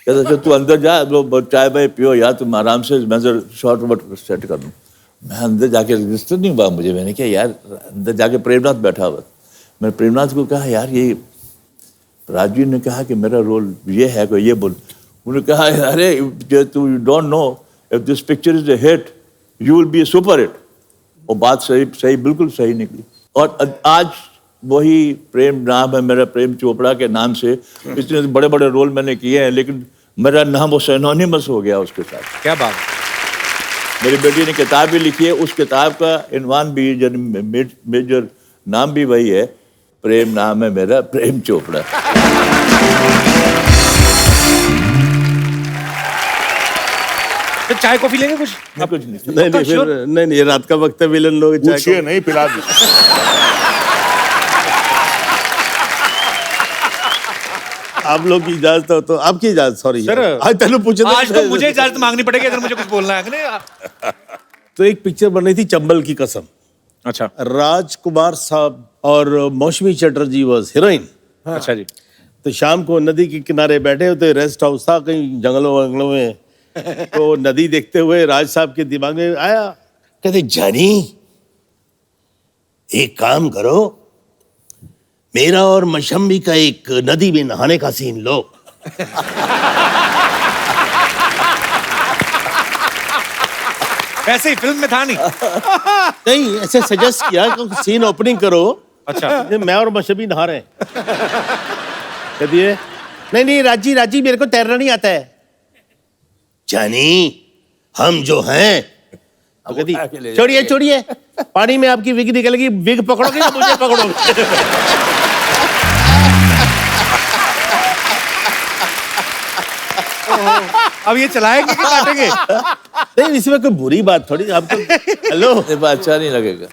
कहते तू अंदर जा, वो चाय भाई पियो यार, तुम आराम से, मैं शॉर्ट वट सेट कर दूँ। मैं अंदर जाके रजिस्टर नहीं हुआ मुझे, मैंने कहा यार अंदर जाके प्रेमनाथ बैठा हुआ। मैंने प्रेमनाथ को कहा यार ये राजू ने कहा कि मेरा रोल ये है, कोई ये बोल। उन्होंने कहा अरे तू you don't know if this picture is a hit you will be a super hit. और बात सही बिल्कुल सही निकली। और आज वही प्रेम नाम है मेरा, प्रेम चोपड़ा के नाम से इतने बड़े बड़े रोल मैंने किए हैं, लेकिन मेरा नाम वो सिनोनिमस हो गया उसके साथ। क्या बात। मेरी बेटी ने किताब भी लिखी है, उस किताब का इनवान भी मेजर नाम भी वही है, प्रेम नाम है मेरा, प्रेम चोपड़ा। तो चाय कॉफी लेंगे कुछ? कुछ नहीं। नहीं फिर नहीं रात का वक्त है, विलन लोग पूछिए नहीं, पिला दी। आप लोग की इजाजत हो तो आपकी इजाजत, सॉरी सर आज तेन पूछे आज तो मुझे इजाजत मांगनी पड़ेगी अगर मुझे कुछ बोलना है। तो एक पिक्चर बन रही थी चंबल की कसम। अच्छा। राजकुमार साहब और मौसमी चटर्जी वाज हीरोइन। अच्छा जी। तो शाम को नदी के किनारे बैठे होते, रेस्ट हाउस था कहीं जंगलों वंगलों में। तो नदी देखते हुए राज साहब के दिमाग में आया, कहते जानी एक काम करो, मेरा और मशम्मी का एक नदी में नहाने का सीन लो। वैसे ही फिल्म में था नहीं। नहीं ऐसे सजेस्ट किया कि सीन ओपनिंग करो। अच्छा। मैं और मशम्मी नहा रहे हैं। कह दिए नहीं राजी मेरे को तैरना नहीं आता है। जानी हम जो हैं, छोड़िए पानी में आपकी विग निकलेगी, विग पकड़ोगे या मुझे पकड़ोगे? अब ये चलाएंगे कि काटेंगे? नहीं इसमें कोई बुरी बात थोड़ी। आपको हेलो अच्छा नहीं लगेगा।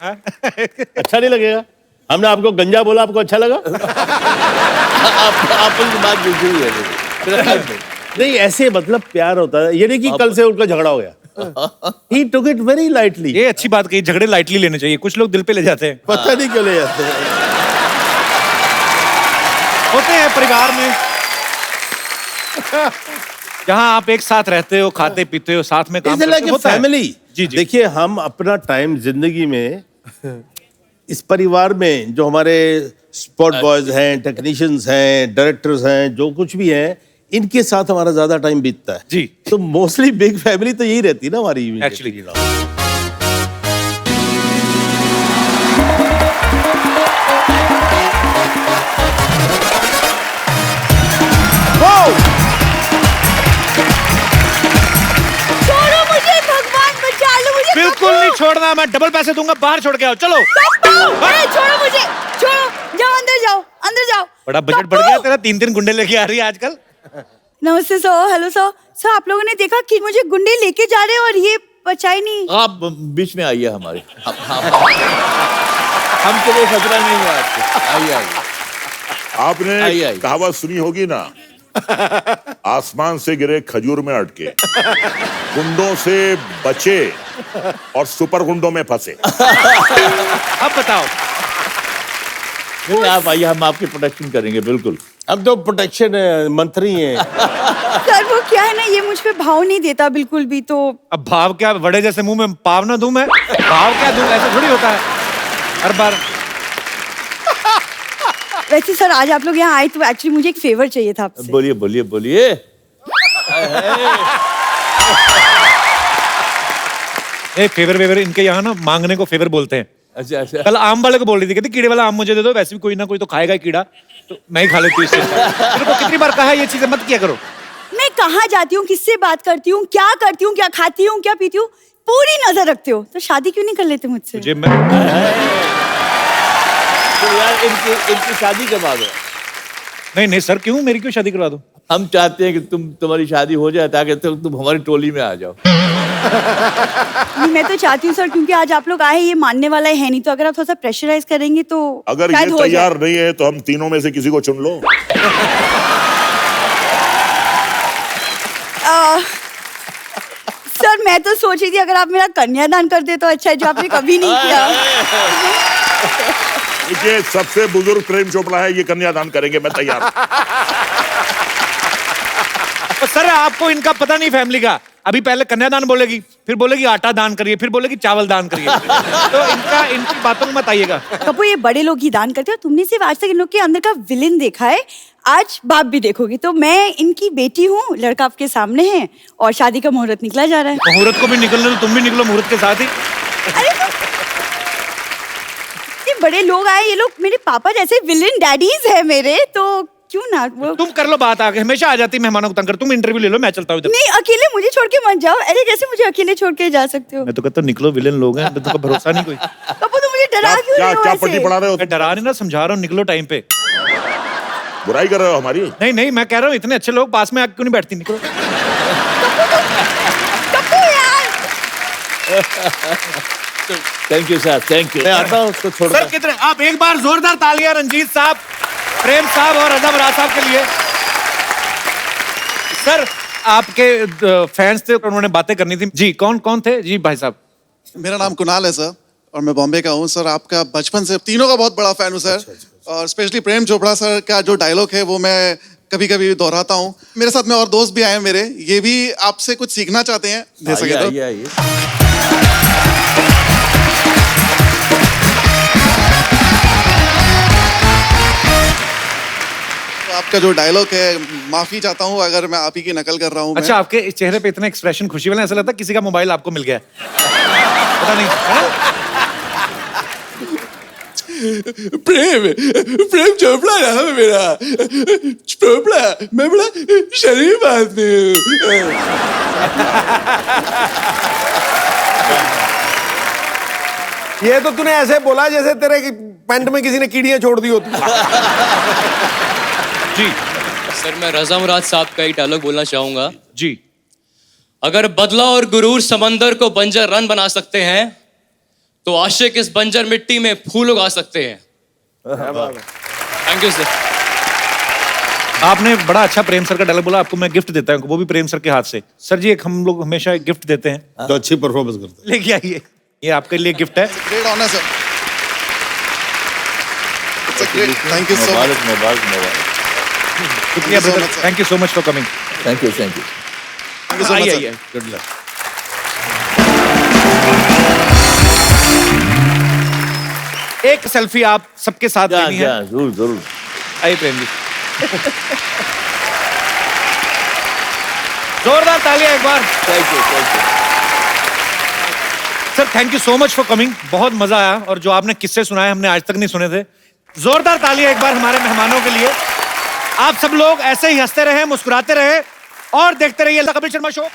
अच्छा नहीं लगेगा? हमने आपको गंजा बोला, आपको अच्छा लगा? आप बात बिल्कुल है। नहीं ऐसे मतलब प्यार होता है, ये नहीं कि कल से उनका झगड़ा हो गया। He took it very lightly. ये अच्छी बात कही, झगड़े लाइटली लेने चाहिए, कुछ लोग दिल पे ले जाते हैं। पता नहीं क्यों ले जाते हैं। होते हैं परिवार में जहां आप एक साथ रहते हो, खाते पीते हो, साथ में काम करते हो, होता है। फैमिली। जी। देखिए हम अपना टाइम जिंदगी में इस परिवार में जो हमारे स्पॉट बॉयज हैं, टेक्नीशियंस हैं, डायरेक्टर्स हैं, जो कुछ भी हैं, इनके साथ हमारा ज्यादा टाइम बीतता है। जी। तो मोस्टली बिग फैमिली तो यही रहती है ना हमारी एक्चुअली। छोड़ो मुझे, भगवान बचा लो मुझे। बिल्कुल नहीं छोड़ना, मैं डबल पैसे दूंगा, बाहर छोड़ के आओ। चलो अरे छोड़ो मुझे, छोड़ो, जाओ अंदर जाओ। बड़ा बजट बढ़ गया तेरा, 3 गुंडे लेके आ रही है आजकल। नमस्ते सर, हेलो सर। सर आप लोगों ने देखा कि मुझे गुंडे लेके जा रहे हैं और ये बचा ही नहीं। आप बीच में आइए हमारे, हमको कोई खतरा नहीं है आपको, आइए आइए। आपने आइए। कहावत सुनी होगी ना, आसमान से गिरे खजूर में अटके, गुंडों से बचे और सुपर गुंडों में फंसे। अब बताओ। नहीं, आप आइए, हम आपकी प्रोटेक्शन करेंगे बिल्कुल। हम तो प्रोटेक्शन मंत्री हैं। सर वो क्या है ना, ये मुझ पे भाव नहीं देता बिल्कुल भी, तो अब भाव क्या, बड़े जैसे मुंह में पाव ना दूं मैं? भाव क्या दूं, ऐसा थोड़ी होता है हर बार। वैसे सर आज आप लोग यहाँ आए तो एक्चुअली मुझे एक फेवर चाहिए था आपसे। बोलिए बोलिए बोलिए। एक फेवर वेवर इनके यहाँ ना मांगने को फेवर बोलते हैं। अच्छा अच्छा। कल आम वाले को बोल रही थी, कहती कीड़े वाला आम मुझे दे दो, वैसे भी कोई ना कोई तो खाएगा ही कीड़ा, तो मैं ही खा लेती हूँ इससे। मेरे को कितनी बार कहा है ये चीजें मत किया करो। मैं कहाँ जाती हूँ, किससे बात करती हूँ, क्या करती हूँ, क्या खाती हूँ, क्या पीती हूँ, पूरी नजर रखते हो, तो शादी क्यों नहीं कर लेते मुझसे? तुझे मैं तो यार इनकी शादी करवा दो। नहीं नहीं सर, क्यों, मेरी क्यों शादी करवा दो? हम चाहते हैं कि तुम्हारी शादी हो जाए ताकि तुम हमारी टोली में आ जाओ। नहीं, मैं तो चाहती हूँ सर, क्योंकि आज आप लोग आए, ये मानने वाला है नहीं, तो अगर आप थोड़ा सा प्रेशराइज करेंगे तो अगर शायद ये हो तैयार जाए। नहीं है तो हम तीनों में से किसी को चुन लो। सर मैं तो सोच रही थी अगर आप मेरा कन्यादान कर दे तो अच्छा है, जो आपने कभी नहीं किया। देखिए, सबसे बुजुर्ग प्रेम चोपड़ा है, ये कन्यादान करेंगे, मैं तैयार हूं। तो सर आपको इनका पता नहीं फैमिली का। अभी पहले कन्यादान बोलेगी, फिर बोलेगी आटा दान करिए, फिर बोलेगी चावल दान करिए। तो इनकी बातों में मत आइएगा। कपूर ये बड़े लोग ही दान करते हैं, तुमने सिर्फ आज तक इन लोग के अंदर का विलेन देखा है, आज बाप भी देखोगी। तो मैं इनकी बेटी हूँ, लड़का आपके सामने है और शादी का मुहूर्त निकला जा रहा है। मुहूर्त को भी निकलने तो तुम भी निकलो मुहूर्त के साथ ही। अरे ये बड़े लोग आए, ये लोग मेरे पापा जैसे विलेन डैडीज है मेरे, तो क्यों ना वो। तुम कर लो बात, आके हमेशा आ जाती मेहमानों को तंग कर। तुम इंटरव्यू ले लो, मैं चलता हूँ इधर। नहीं अकेले मुझे छोड़ के मत जाओ। अरे कैसे मुझे अकेले छोड़ के जा सकते हो? मैं तो कहता हूँ निकलो, विलेन लोग हैं, तुमको भरोसा नहीं कोई। कपूर तुम मुझे डरा क्यों क्या रहे हो क्या ऐसे? पट्टी पढ़ा रहे हो? मैं डरा नहीं ना, समझा रहा हूँ, निकलो टाइम पे। बुराई कर रहे हो हमारी? नहीं नहीं, मैं कह रहा हूँ इतने अच्छे लोग पास में आके क्यों नहीं बैठती, निकलो। कपूर यार। Thank you sir, thank you. मैं आता हूँ उसको छोड़ सर कितने, आप एक बार जोरदार तालियां रंजीत साहब, प्रेम साहब और अदब राज साहब के लिए। सर आपके फैंस थे, उन्होंने बातें करनी थी जी। कौन कौन थे जी? भाई साहब। मेरा नाम कुणाल है सर और मैं बॉम्बे का हूँ सर। आपका बचपन से तीनों का बहुत बड़ा फैन हूँ सर। और स्पेशली प्रेम चोपड़ा सर का जो डायलॉग है वो मैं कभी कभी दोहराता हूँ। मेरे साथ में और दोस्त भी आए हैं मेरे, ये भी आपसे कुछ सीखना चाहते हैं, दे सके तो। आइए आइए। तो आपका जो डायलॉग है, माफी चाहता हूँ अगर मैं आप ही की नकल कर रहा हूँ। अच्छा, आपके चेहरे पे इतना एक्सप्रेशन खुशी वाला, ऐसा लगता है किसी का मोबाइल आपको मिल गया। पता नहीं है ना? प्रेम प्रेम चोपड़ा नाम है मेरा। चोपड़ा, मैं बड़ा शरीफ आदमी हूँ। ये तो तूने ऐसे बोला जैसे तेरे पैंट में किसी ने कीड़ियां छोड़ दी होती। जी सर मैं रज़ा मुराद साहब का एक डायलॉग बोलना चाहूंगा। जी। अगर बदला और गुरूर समंदर को बंजर रन बना सकते हैं तो आशिक इस बंजर मिट्टी में फूल उगा सकते हैं। Thank you sir. आपने बड़ा अच्छा प्रेम सर का डायलॉग बोला, आपको मैं गिफ्ट देता हूँ, वो भी प्रेम सर के हाथ से। सर जी एक हम लोग हमेशा एक गिफ्ट देते हैं, तो अच्छी परफॉर्मेंस करते हैं। लेके आइए, ये आपके लिए गिफ्ट है। Great honour sir. Thank you so much. मुबारक मुबारक मुबारक। शुक्रिया brother, thank you so much for coming. Thank you thank you. Thank you so much आइए सर। आइए। Good luck. एक सेल्फी आप सबके साथ लेनी है। जरूर जरूर। आइए प्रेम जी। जोरदार तालियां एक बार। Thank you thank you. Sir thank you so much for coming, बहुत मजा आया, और जो आपने किस्से सुनाए हमने आज तक नहीं सुने थे। जोरदार तालियां एक बार हमारे मेहमानों के लिए। आप सब लोग ऐसे ही हंसते रहे, मुस्कुराते रहे और देखते रहिए कपिल शर्मा शो।